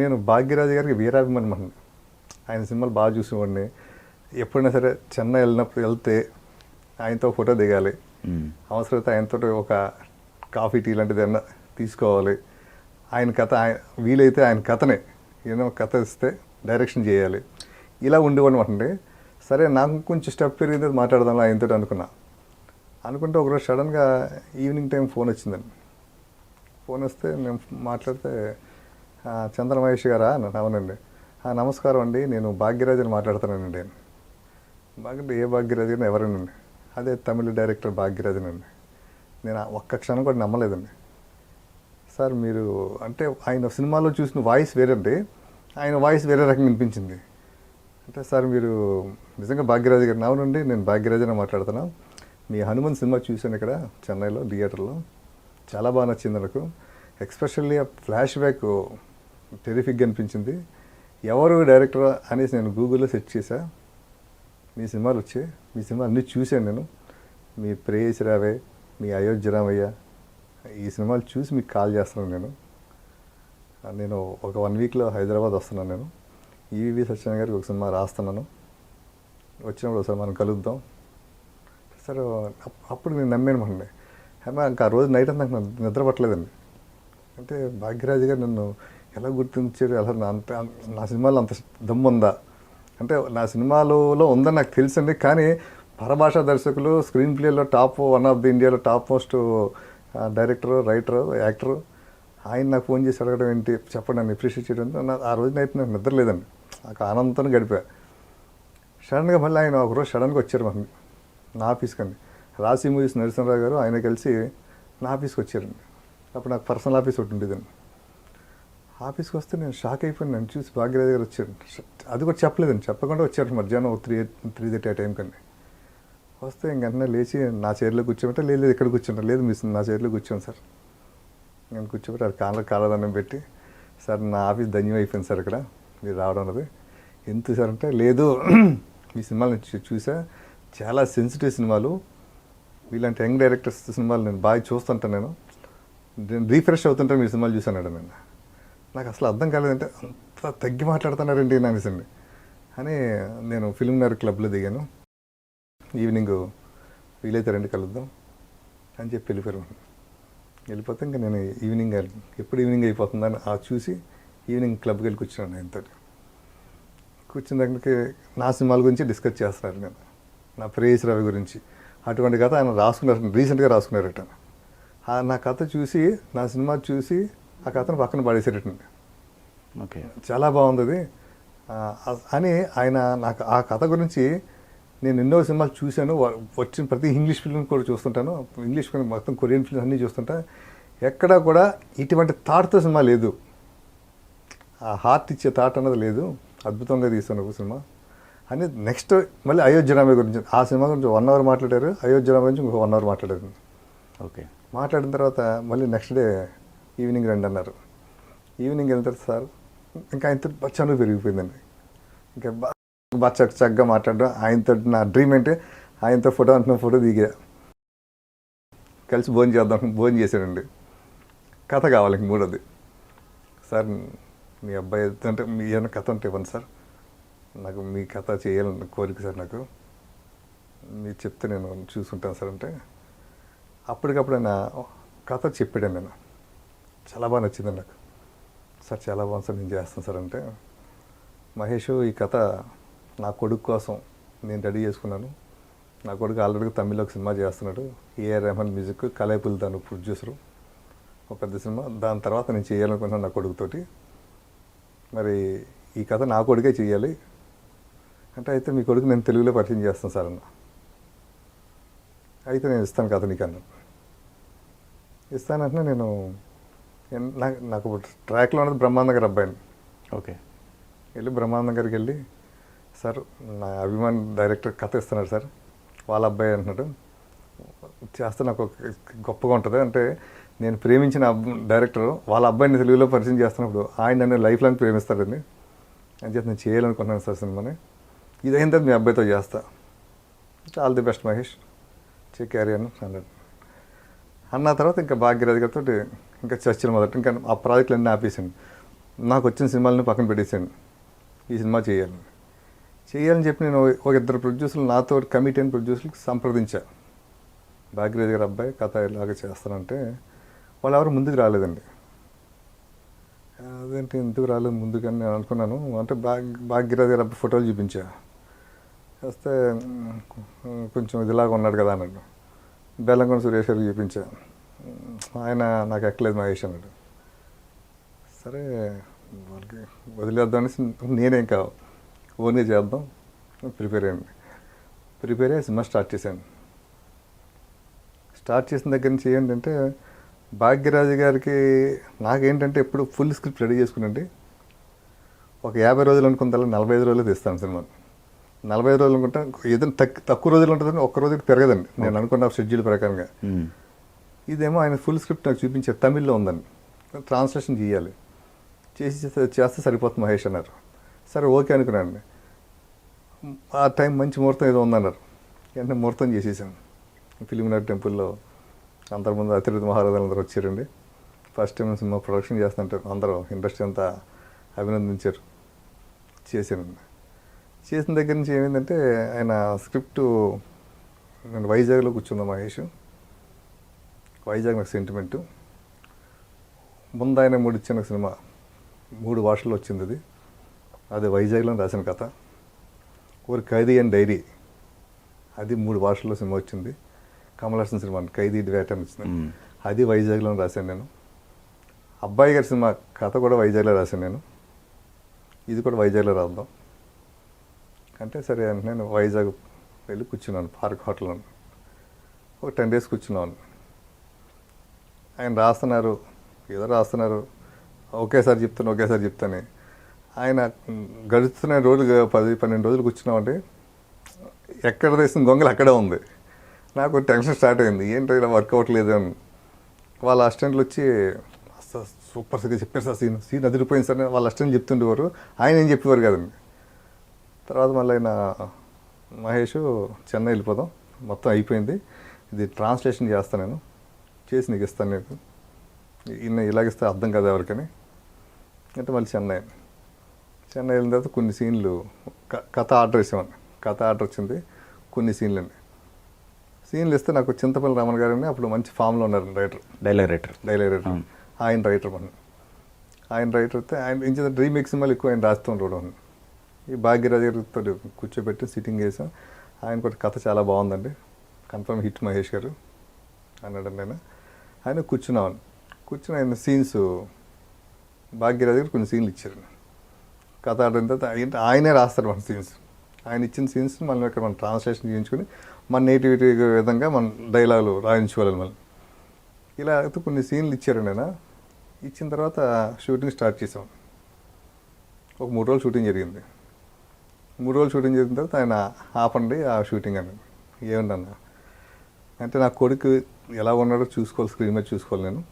నేను భాగ్యరాజు గారికి వీరాభిమానం అండి. ఆయన సినిమాలు బాగా చూసేవాడిని. ఎప్పుడైనా సరే చెన్నై వెళ్తే ఆయనతో ఫోటో దిగాలి, అవసరమైతే ఆయనతో ఒక కాఫీ టీ లాంటిది ఏమన్నా తీసుకోవాలి. ఆయన కథ వీలైతే ఆయన కథనే ఏదైనా కథ ఇస్తే డైరెక్షన్ చేయాలి, ఇలా ఉండేవాడు అండి. సరే నాకు కొంచెం స్టెప్ పెరిగింది మాట్లాడదాం ఆయనతో అనుకుంటే ఒకరోజు సడన్గా ఈవినింగ్ టైం ఫోన్ వచ్చిందండి. ఫోన్ వస్తే నేను మాట్లాడితే చంద్ర మహేష్ గారా అవునండి. నమస్కారం అండి, నేను భాగ్యరాజుని మాట్లాడుతానండి. ఏ భాగ్యరాజు గారిని ఎవరేనండి? అదే తమిళ డైరెక్టర్ భాగ్యరాజునండి. నేను ఒక్క క్షణం కూడా నమ్మలేదండి. సార్ మీరు అంటే ఆయన సినిమాలో చూసిన వాయిస్ వేరండి, ఆయన వాయిస్ వేరే రకంగా వినిపించింది. అంటే సార్ మీరు నిజంగా భాగ్యరాజు గారిని? అవునండి, నేను భాగ్యరాజుని మాట్లాడుతున్నాను. మీ హనుమాన్ సినిమా చూశాను ఇక్కడ చెన్నైలో థియేటర్లో, చాలా బాగా నచ్చింది నాకు. ఎక్స్పెషల్లీ ఆ ఫ్లాష్ బ్యాక్ టెరిఫిక్గా అనిపించింది. ఎవరు డైరెక్టర్ అనేసి నేను గూగుల్లో సెర్చ్ చేశా, మీ సినిమాలు వచ్చాయి. మీ సినిమా అన్నీ చూశాను నేను. మీ ప్రేయసి రావే, మీ అయోధ్య రామయ్య, ఈ సినిమాలు చూసి మీకు కాల్ చేస్తున్నాను. నేను ఒక 1 వీక్లో హైదరాబాద్ వస్తున్నాను. నేను ఈవీవి సత్యనారాయణ గారికి ఒక సినిమా రాస్తున్నాను, వచ్చినప్పుడు ఒకసారి మనం కలుద్దాం సార్. అప్పుడు నేను నమ్మాను. ఇంకా ఆ రోజు నైట్ అంతా నాకు నిద్ర పట్టలేదండి. అంటే భాగ్యరాజు గారు నన్ను ఎలా గుర్తించారు, ఎలా నా సినిమాలో అంత దమ్ము ఉందా అంటే, నా సినిమాలో ఉందని నాకు తెలుసండి. కానీ పరభాషా దర్శకులు, స్క్రీన్ ప్లేలో టాప్ 1 ఆఫ్ ది ఇండియాలో top most director, writer, actor, ఆయన నాకు ఫోన్ చేసి అడగడం ఏంటి, చెప్పండి, నన్ను అప్రిషియేట్ చేయడం. ఆ రోజు నైట్ నాకు నిద్ర లేదండి, నాకు ఆనందంతో గడిపా. సడన్గా మళ్ళీ ఆయన ఒకరోజు సడన్గా వచ్చారు మనకి నా ఆఫీస్కి అండి. రాశి మూవీస్ నరసింహరావు గారు ఆయన కలిసి నా ఆఫీస్కి వచ్చారండి. అప్పుడు నాకు పర్సనల్ ఆఫీస్ ఒకటి ఉండేదండి. ఆఫీస్కి వస్తే నేను షాక్ అయిపోయాను. నన్ను చూసి భాగ్యరాజు గారు వచ్చారు. అది కూడా చెప్పలేదండి, చెప్పకుండా వచ్చారు మధ్యాహ్నం 3:30 ఆ టైం కండి. వస్తే ఇంకెంటనే లేచి నా చైర్లో కూర్చోమంటే, లేదు ఇక్కడ కూర్చుంటాను, లేదు మీ నా చైర్లో కూర్చోండి సార్. నేను కూర్చోబెట్టి అది కాలదండం పెట్టి, సార్ నా ఆఫీస్ ధన్యం అయిపోయింది సార్ ఇక్కడ మీరు రావడం అన్నది. ఎందుకు సార్ అంటే, లేదు మీ సినిమాలు చూసా, చాలా సెన్సిటివ్ సినిమాలు, వీళ్ళంటే యంగ్ డైరెక్టర్స్ సినిమాలు నేను బాగా చూస్తుంటాను, నేను రీఫ్రెష్ అవుతుంటాను మీ సినిమాలు చూసాను. నేను నాకు అసలు అర్థం కాలేదంటే, అంత తగ్గి మాట్లాడుతున్నారండి నానిసండి అని నేను ఫిల్మ్ నగర్ క్లబ్లో దిగాను. ఈవినింగ్ వీలైతే రండి కలుద్దాం అని చెప్పి వెళ్ళిపోతే ఇంకా నేను ఈవినింగ్ ఎప్పుడు ఈవినింగ్ అయిపోతుందని చూసి ఈవినింగ్ క్లబ్కి వెళ్ళి కూర్చున్నాను. ఆయనతో కూర్చున్న దగ్గరికి నా సినిమాల గురించి డిస్కస్ చేస్తున్నారు. నేను నా ప్రేయసి రవి గురించి అటువంటి కథ ఆయన రాసుకున్నారు, రీసెంట్గా రాసుకున్నారట. నా కథ చూసి, నా సినిమా చూసి ఆ కథను పక్కన పడేసేటండి. ఓకే, చాలా బాగుంది అది అని ఆయన నాకు ఆ కథ గురించి. నేను ఎన్నో సినిమాలు చూశాను, వచ్చిన ప్రతి ఇంగ్లీష్ ఫిల్మ్ కూడా చూస్తుంటాను, ఇంగ్లీష్ ఫిల్మ్ మొత్తం కొరియన్ ఫిల్మ్స్ అన్నీ చూస్తుంటా. ఎక్కడా కూడా ఇటువంటి థాట్తో సినిమా లేదు, ఆ హార్ట్ ఇచ్చే థాట్ అన్నది లేదు. అద్భుతంగా తీస్తాను ఒక సినిమా అని. నెక్స్ట్ మళ్ళీ అయోధ్య రామయ్య గురించి, ఆ సినిమా గురించి 1 అవర్ మాట్లాడారు, అయోధ్య రామయ్య గురించి ఇంకో 1 అవర్ మాట్లాడారు. ఓకే, మాట్లాడిన తర్వాత మళ్ళీ నెక్స్ట్ డే ఈవినింగ్ రండి అన్నారు. ఈవినింగ్ వెళ్తారు సార్, ఇంకా ఆయనతో చనువు పెరిగిపోయిందండి. ఇంకా బాగా చక్కగా మాట్లాడడం. ఆయనతో నా డ్రీమ్ ఏంటి, ఆయనతో ఫోటో దిగా కలిసి భోజనం చేశాడండి. కథ కావాలి ఇంక మూడోది. సార్ మీ అబ్బాయి అంటే మీ ఏమైనా కథ ఉంటే ఇవ్వండి సార్, నాకు మీ కథ చేయాలని కోరిక సార్, నాకు మీరు చెప్తే నేను చూసుకుంటాను సార్ అంటే, అప్పటికప్పుడు ఆయన కథ చెప్పాడు. నేను చాలా బాగా నచ్చిందండి నాకు. సార్ చాలా బాగుంది సార్, నేను చేస్తాను సార్ అంటే, మహేష్ ఈ కథ నా కొడుకు కోసం నేను రెడీ చేసుకున్నాను. నా కొడుకు ఆల్రెడీ తమిళ్లో ఒక సినిమా చేస్తున్నాడు, ఏఆర్ రెహమాన్ మ్యూజిక్, కలైపుల్ దాని ప్రొడ్యూసరు, ఒక పెద్ద సినిమా. దాని తర్వాత నేను చేయాలనుకున్నాను నా కొడుకుతోటి. మరి ఈ కథ నా కొడుకే చేయాలి అంటే, అయితే మీ కొడుకు నేను తెలుగులో పరిచయం చేస్తాను సార్ అన్న. అయితే నేను ఇస్తాను కథ నీకు అన్నాను. ఇస్తానంటే నేను నాకు ట్రాక్లో ఉన్నది బ్రహ్మానంద గారి అబ్బాయిని. ఓకే, వెళ్ళి బ్రహ్మానంద గారికి వెళ్ళి, సార్ నా అభిమాన్ డైరెక్టర్ కథ ఇస్తున్నాడు సార్, వాళ్ళ అబ్బాయి అంటున్నాడు, చేస్తే నాకు గొప్పగా ఉంటుంది. అంటే నేను ప్రేమించిన డైరెక్టర్ వాళ్ళ అబ్బాయిని తెలుగులో పరిచయం చేస్తున్నప్పుడు ఆయన నన్ను లైఫ్ లాంగ్ ప్రేమిస్తాడని అని చెప్పి నేను చేయాలనుకున్నాను సార్ సినిమాని. ఇదైన తర్వాత మీ అబ్బాయితో చేస్తా, all the best Mahesh, carry అన్నాడు. అన్న తర్వాత ఇంకా భాగ్యరాజు గారితో ఇంకా చర్చలు మొదటి, ఇంకా ఆ ప్రాజెక్టులు అన్నీ ఆపేసాను. నాకు వచ్చిన సినిమాలని పక్కన పెట్టేశాను. ఈ సినిమా చేయాలని చెప్పి నేను ఒక ఇద్దరు ప్రొడ్యూసర్లు, నాతో కమిటీ అయిన ప్రొడ్యూసర్లకు సంప్రదించా. భాగ్యరాజ్ గారి అబ్బాయి కథ ఇలాగ చేస్తానంటే వాళ్ళు ఎవరు ముందుకు రాలేదండి. అదేంటి ఎందుకు రాలేదు ముందుకని నేను అనుకున్నాను. అంటే భాగ్యరాజ్ గారి అబ్బాయి ఫోటోలు చూపించా. వస్తే కొంచెం ఇదిలాగా ఉన్నాడు కదా అన్నాడు. బెల్లంకొండ సురేష్ గారికి చూపించా. ఆయన నాకు ఎక్కలేదు మహేష్ అన్నాడు. సరే వాళ్ళకి వదిలేద్దామని నేనేం కావు ఓన్గా చేద్దాం ప్రిపేర్ అయ్యి సినిమా స్టార్ట్ చేశాను. స్టార్ట్ చేసిన దగ్గర నుంచి ఏంటంటే భాగ్యరాజు గారికి నాకేంటంటే ఎప్పుడు ఫుల్ స్క్రిప్ట్ రెడీ చేసుకునండి. ఒక 50 రోజులు అనుకుందా 45 రోజులు తీస్తాను సినిమాని. 45 రోజులు అనుకుంటా ఏదైనా తక్కువ రోజులు ఉంటుందని ఒక్క రోజుకి పెరగదండి నేను అనుకున్న షెడ్యూల్ ప్రకారంగా. ఇదేమో ఆయన ఫుల్ స్క్రిప్ట్ నాకు చూపించారు, తమిళ్లో ఉందండి, ట్రాన్స్లేషన్ చేయాలి, చేస్తే సరిపోతుంది మహేష్ అన్నారు. సరే ఓకే అనుకున్నాను. ఆ టైం మంచి ముహూర్తం ఏదో ఉందన్నారు. వెంటనే ముహూర్తం చేసేసాను. ఫిలింనగర్ టెంపుల్లో అందరి ముందు అతిథి మహారాజులు అందరూ వచ్చారండి. ఫస్ట్ టైం సినిమా ప్రొడక్షన్ చేస్తుంటారు, అందరూ ఇండస్ట్రీ అంతా అభినందించారు. చేశానండి. చేసిన దగ్గర నుంచి ఏమైందంటే ఆయన స్క్రిప్టు నేను వైజాగ్లో కూర్చున్నా మహేష్. వైజాగ్ నాకు సెంటిమెంటు. ముందు ఆయన ఇచ్చిన సినిమా 3 భాషల్లో వచ్చింది. అది వైజాగ్లో రాసిన కథ. ఒక ఖైదీ అండ్ డైరీ, అది 3 భాషల్లో సినిమా వచ్చింది. కమల్ హాసన్ సినిమా ఖైదీ డివేట్ అని వచ్చింది, అది వైజాగ్లో రాశాను నేను. అబ్బాయి గారి సినిమా కథ కూడా వైజాగ్లో రాశాను నేను. ఇది కూడా వైజాగ్లో రాద్దాం అంటే సరే నేను వైజాగ్ వెళ్ళి కూర్చున్నాను పార్క్ హోటల్లో. ఒక 10 days కూర్చున్నాను. ఆయన రాస్తున్నారు, ఏదో రాస్తున్నారు, ఒకేసారి చెప్తాను. ఆయన గడుస్తున్న రోజులు 10-12 రోజులు కూర్చున్నామంటే ఎక్కడ తీసిన గొంగలు అక్కడే ఉంది. నాకు టెన్షన్ స్టార్ట్ అయింది, ఏంటో ఇలా వర్కౌట్ లేదు అని. వాళ్ళ అసిస్టెంట్లు వచ్చి సూపర్ సరిగ్గా చెప్పారు సార్, సీన్ అదిరిపోయింది సార్ వాళ్ళ అసిస్టెంట్ చెప్తుండేవారు, ఆయన ఏం చెప్పేవారు కదండి. తర్వాత మళ్ళీ ఆయన మహేష్ చెన్నై వెళ్ళిపోదాం, మొత్తం అయిపోయింది, ఇది ట్రాన్స్లేషన్ చేస్తాను నేను, చేసి నీకు ఇస్తాను, నీకు ఇలాగిస్తే అర్థం కదా ఎవరికని అంటే మళ్ళీ చెన్నై వెళ్ళిన తర్వాత కొన్ని సీన్లు కథ ఆర్డర్ ఇచ్చామని. కథ ఆర్డర్ వచ్చింది, కొన్ని సీన్లు అండి. సీన్లు ఇస్తే నాకు చింతపల్లి రామన్ గారని అప్పుడు మంచి ఫామ్లో ఉన్నారు డైలాగ్ రైటర్. ఆయన రైటర్ అయితే ఆయన ఇంచిన డ్రీమ్ ఎక్సిమల్ ఎక్కువ ఆయన రాస్తూ ఉండడం. ఈ భాగ్యరాజ్ గారితో కూర్చోబెట్టి సిట్టింగ్ చేసాం. ఆయన కూడా కథ చాలా బాగుందండి, కన్ఫర్మ్ హిట్ మహేష్ గారు అన్నాడు. ఆయన కూర్చుని ఆయన సీన్స్ భాగ్యరాజ్ గారు కొన్ని సీన్లు ఇచ్చారు. కథ ఆడిన తర్వాత ఆయనే రాస్తారు మన సీన్స్. ఆయన ఇచ్చిన సీన్స్ మనం ఇక్కడ మనం ట్రాన్స్లేషన్ చేయించుకొని మన నేటివిటీ విధంగా మన డైలాగులు రాయించుకోవాలి మనం. ఇలా అయితే కొన్ని సీన్లు ఇచ్చారండి ఆయన. ఇచ్చిన తర్వాత షూటింగ్ స్టార్ట్ చేసాం. ఒక 3 రోజులు షూటింగ్ జరిగింది. 3 రోజులు షూటింగ్ జరిగిన తర్వాత ఆయన ఆపండి ఆ షూటింగ్ అని. ఏమండి అన్న అంటే నా కొడుకు ఎలా ఉన్నాడో చూసుకోవాలి, స్క్రీన్ మీద చూసుకోవాలి నేను,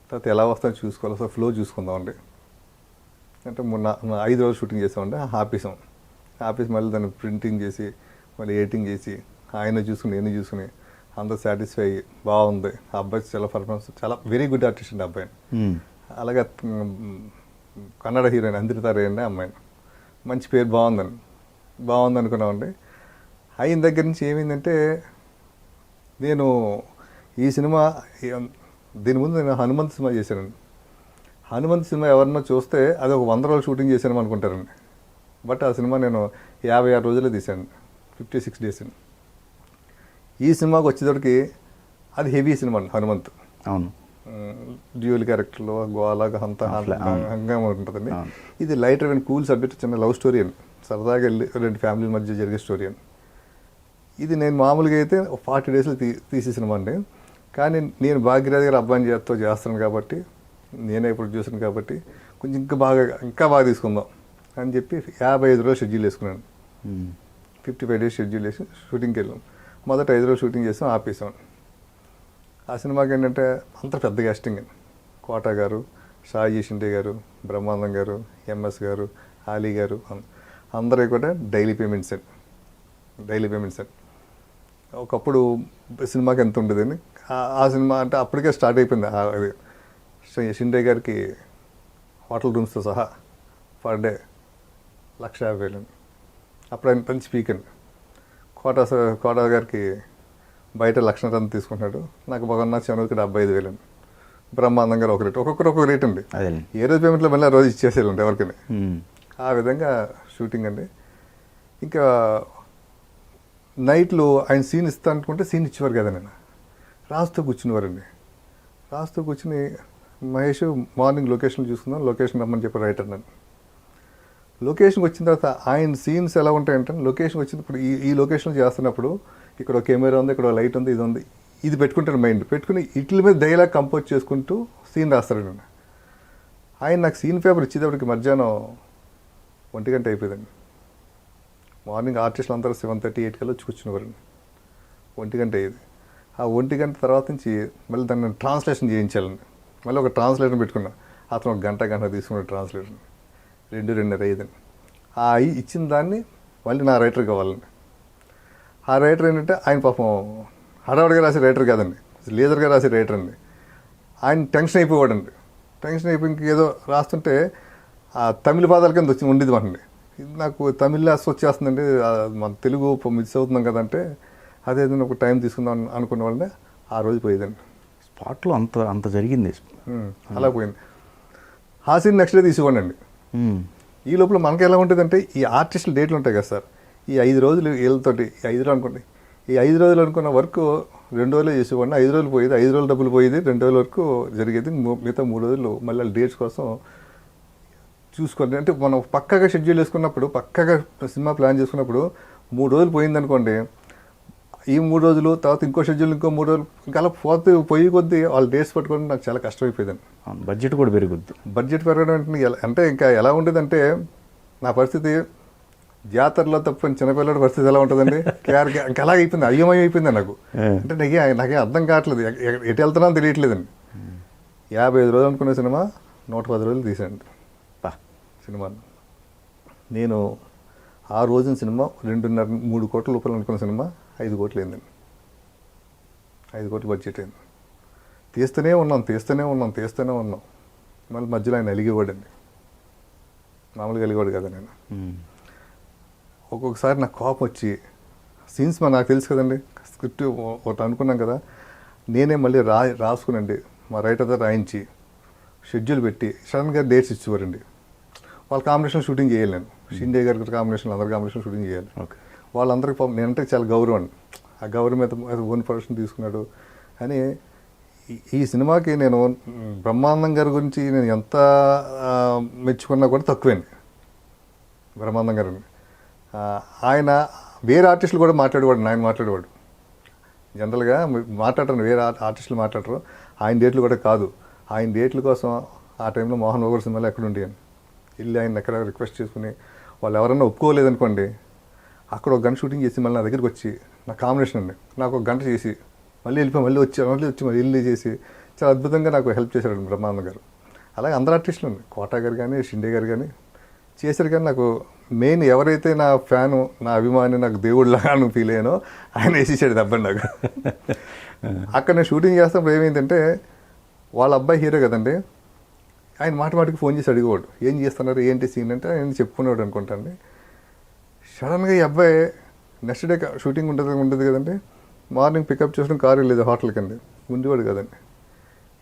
తర్వాత ఎలా వస్తుందో చూసుకోవాలి, అసలు ఫ్లో చూసుకుందామండి అంటే 5 రోజులు షూటింగ్ చేసామండి. ఆపేసి మళ్ళీ దాన్ని ప్రింటింగ్ చేసి మళ్ళీ ఎడిటింగ్ చేసి ఆయన చూసుకుని నేను చూసుకుని అందరూ సాటిస్ఫై అయ్యి బాగుంది, ఆ అబ్బాయి చాలా పర్ఫార్మెన్స్, చాలా వెరీ గుడ్ ఆర్టిస్ట్ అండి అబ్బాయిని. అలాగే కన్నడ హీరోయిన్ అందిరిత రే అండి అమ్మాయిని, మంచి పేరు, బాగుంది అనుకున్నామండి. అయిన దగ్గర నుంచి ఏమైందంటే నేను ఈ సినిమా దీని ముందు నేను హనుమంత్ సినిమా చేశానండి. హనుమంత్ సినిమా ఎవరన్నా చూస్తే అది ఒక 100 రోజులు షూటింగ్ చేశాను అనుకుంటారండి. బట్ ఆ సినిమా నేను 56 రోజులే తీశాను, 56 days అండి. ఈ సినిమాకి వచ్చేటప్పటికి అది హెవీ సినిమా అండి హనుమంత్. అవును, డ్యూయల్ క్యారెక్టర్లో గోలాగా హంగామా ఉంటుందండి. ఇది లైటర్ అండ్ కూల్ సబ్జెక్ట్, చిన్న లవ్ స్టోరీ అండి, సరదాగా వెళ్ళి 2 ఫ్యామిలీల మధ్య జరిగే స్టోరీ అండి. ఇది నేను మామూలుగా అయితే 40 daysలో తీసే సినిమా అండి. కానీ నేను భాగ్యరాజ్ గారు అబ్బాయిని చేస్తాను కాబట్టి, నేనే ప్రొడ్యూసర్ని కాబట్టి కొంచెం ఇంకా బాగా తీసుకుందాం అని చెప్పి 55 రోజులు షెడ్యూల్ వేసుకున్నాను. 55 days షెడ్యూల్ వేసి షూటింగ్కి వెళ్ళాం. మొదట 5 రోజులు షూటింగ్ చేసాం, ఆపేసాం. ఆ సినిమాకి ఏంటంటే అంత పెద్ద కాస్టింగ్ అండి. కోట గారు, షాజీ షిండే గారు, బ్రహ్మానందం గారు, ఎంఎస్ గారు, ఆలీ గారు, అందరూ కూడా డైలీ పేమెంట్స్ అండి. ఒకప్పుడు సినిమాకి ఎంత ఉండేదండి, ఆ సినిమా అంటే అప్పటికే స్టార్ట్ అయిపోయింది. అది షిండే గారికి హోటల్ రూమ్స్తో సహా పర్ డే 1,50,000 అండి. అప్పుడు ఆయన మంచి పీక్ అండి. కోట గారికి బయట 1,00,000 తీసుకుంటున్నాడు, నాకు బాగున్న చనువుకి 75,000 అండి. బ్రహ్మాండంగా ఒక రేట్, ఒక్కొక్కరు ఒక రేట్ అండి. అదే ఏ రోజు పేమెంట్లో మళ్ళీ ఆ రోజు ఇచ్చేసేయాలండి ఎవరికైనా. ఆ విధంగా షూటింగ్ అండి. ఇంకా నైట్లో ఆయన సీన్ ఇస్తా అనుకుంటే సీన్ ఇచ్చేవారు కదా నేను, రాజుతో కూర్చునేవారండి. రాజుతో కూర్చుని మహేష్ మార్నింగ్ లొకేషన్ చూసుకుందాం, లొకేషన్ రమ్మని చెప్పి రైటర్ నన్ను. లొకేషన్కి వచ్చిన తర్వాత ఆయన సీన్స్ ఎలా ఉంటాయంటే, లొకేషన్ వచ్చినప్పుడు ఈ లొకేషన్లో చేస్తున్నప్పుడు ఇక్కడ ఒక కెమెరా ఉంది, ఇక్కడ ఒక లైట్ ఉంది, ఇది ఉంది, ఇది పెట్టుకుంటాడు మైండ్ పెట్టుకుని ఇట్ల మీద డైలాగ్ కంపోజ్ చేసుకుంటూ సీన్ రాస్తాడు. ఆయన నాకు సీన్ పేపర్ ఇచ్చేటప్పటికి మధ్యాహ్నం 1 గంట అయిపోయిందండి. మార్నింగ్ ఆర్టిస్టులు అందరూ 7:30, 8 కల్లా వచ్చి కూర్చునేవారండి. 1 గంట అయ్యేది. ఆ 1 గంట తర్వాత నుంచి మళ్ళీ దాన్ని ట్రాన్స్లేషన్ చేయించాలండి. మళ్ళీ ఒక ట్రాన్స్లేటర్ పెట్టుకున్నా, అతను ఒక గంట తీసుకున్న ట్రాన్స్లేషన్ 2-2:30 అయ్యేదండి. ఆ ఇచ్చిన దాన్ని మళ్ళీ నా రైటర్ కావాలండి. ఆ రైటర్ ఏంటంటే ఆయన పాపం హడావుడిగా రాసే రైటర్ కాదండి, లేజర్గా రాసే రైటర్ అండి. ఆయన టెన్షన్ అయిపోవాడండి. టెన్షన్ అయిపోయి ఇంకేదో రాస్తుంటే ఆ తమిళ పదాల కింద ఉండేది మాకండి. నాకు తమిళ వచ్చేస్తుందండి, మన తెలుగు మిస్ అవుతున్నాం కదంటే అదే ఒక టైం తీసుకుందాం అనుకున్న వాళ్ళని ఆ రోజు పోయేదండి. స్పాట్లో అంత జరిగింది. అలా పోయింది. ఆ సీన్ నెక్స్ట్ డే తీసుకోండి. ఈ లోపల మనకి ఎలా ఉంటుందంటే, ఈ ఆర్టిస్టుల డేట్లు ఉంటాయి కదా సార్, ఈ 5 రోజులు వీళ్ళతోటి 5 రోజులు అనుకోండి, ఈ 5 రోజులు అనుకున్న వర్క్ 2 రోజులే చేసేవాడిని. 5 రోజులు పోయేది, 5 రోజులు డబ్బులు పోయేది, 2 రోజుల వరకు జరిగేది. మిగతా 3 రోజులు మళ్ళీ డేట్స్ కోసం చూసుకోండి. అంటే మనం పక్కగా షెడ్యూల్ వేసుకున్నప్పుడు, పక్కగా సినిమా ప్లాన్ చేసుకున్నప్పుడు 3 రోజులు పోయిందనుకోండి, ఈ 3 రోజులు తర్వాత ఇంకో షెడ్యూల్ ఇంకో 3 రోజులు ఇంకా అలా పోయి కొద్దీ వాళ్ళ డేట్స్ పట్టుకోవడం నాకు చాలా కష్టమైపోయిందండి. బడ్జెట్ కూడా పెరుగుద్ది. బడ్జెట్ పెరగడం అంటే ఇంకా ఎలా ఉండేదంటే, నా పరిస్థితి జాతరలో తప్పని చిన్నపిల్లడి పరిస్థితి ఎలా ఉంటుందండి, ఇంకా అలాగే అయిపోయింది, అయ్యమయం అయిపోయింది నాకు. అంటే నాకేం అర్థం కావట్లేదు, ఎటు వెళ్తున్నా తెలియట్లేదండి. 55 రోజులు అనుకున్న సినిమా 110 రోజులు తీసాను సినిమాను. నేను ఆ రోజున సినిమా 2.5-3 కోట్ల రూపాయలు అనుకున్న సినిమా 5 కోట్లు అయిందండి. 5 కోట్లు బడ్జెట్ అయింది. తీస్తూనే ఉన్నాం. మళ్ళీ మధ్యలో ఆయన అలిగేవాడండి. మామూలుగా అలిగేవాడు కదా నేను. ఒక్కొక్కసారి నాకు కోపం వచ్చి సీన్స్ నాకు తెలుసు కదండి, స్క్రిప్ట్ ఒకటి అనుకున్నాం కదా, నేనే మళ్ళీ రాసుకునండి మా రైటర్తో రాయించి షెడ్యూల్ పెట్టి సడన్గా డేట్స్ ఇచ్చేవారండి. వాళ్ళ కాంబినేషన్ షూటింగ్ చేయాలి నేను. షిండే గారి కాంబినేషన్, అందరి కాంబినేషన్ షూటింగ్ చేయాలి. వాళ్ళందరికీ నేనంటే చాలా గౌరవం అండి. ఆ గౌరవం మీద ఓన్ ప్రొడక్షన్ తీసుకున్నాడు అని. ఈ సినిమాకి నేను బ్రహ్మానందం గారి గురించి నేను ఎంత మెచ్చుకున్నా కూడా తక్కువేండి. బ్రహ్మానందం గారిని ఆయన వేరే ఆర్టిస్టులు కూడా మాట్లాడేవాడు, ఆయన మాట్లాడేవాడు. జనరల్గా మాట్లాడరు, వేరే ఆర్టిస్టులు మాట్లాడరు. ఆయన డేట్లు కూడా కాదు, ఆయన డేట్ల కోసం ఆ టైంలో మోహన్ బాబు సినిమాలో ఎక్కడ ఉండి అని వెళ్ళి ఆయన ఎక్కడ రిక్వెస్ట్ చేసుకుని, వాళ్ళు ఎవరన్నా ఒప్పుకోలేదనుకోండి, అక్కడ ఒక గంట షూటింగ్ చేసి మళ్ళీ నా దగ్గరికి వచ్చి నా కాంబినేషన్ అండి నాకు 1 గంట చేసి మళ్ళీ వెళ్ళిపోయి మళ్ళీ చేసి చాలా అద్భుతంగా నాకు హెల్ప్ చేశారండి బ్రహ్మానందం గారు. అలాగే అందరు ఆర్టిస్టులు అండి, కోట గారు కానీ షిండే గారు కానీ చేశారు. కానీ నాకు మెయిన్ ఎవరైతే నా ఫ్యాను, నా అభిమాని, నాకు దేవుడిలాగా ఫీల్ అయ్యానో ఆయన వేసేసాడు దెబ్బని నాకు. అక్కడ నేను షూటింగ్ చేస్తున్నప్పుడు ఏమైందంటే, వాళ్ళ అబ్బాయి హీరో కదండి, ఆయన మాటికి ఫోన్ చేసి అడిగేవాడు, ఏం చేస్తున్నారు ఏంటి సీన్ అంటే ఆయన చెప్పుకునేవాడు అనుకుంటాండి. సడన్గా ఈ అబ్బాయి నెక్స్ట్ డే షూటింగ్ ఉంటుంది కదండి, మార్నింగ్ పికప్ చేసుకుని కారు వెళ్ళేది హోటల్కి అండి, ఉండేవాడు కదండి.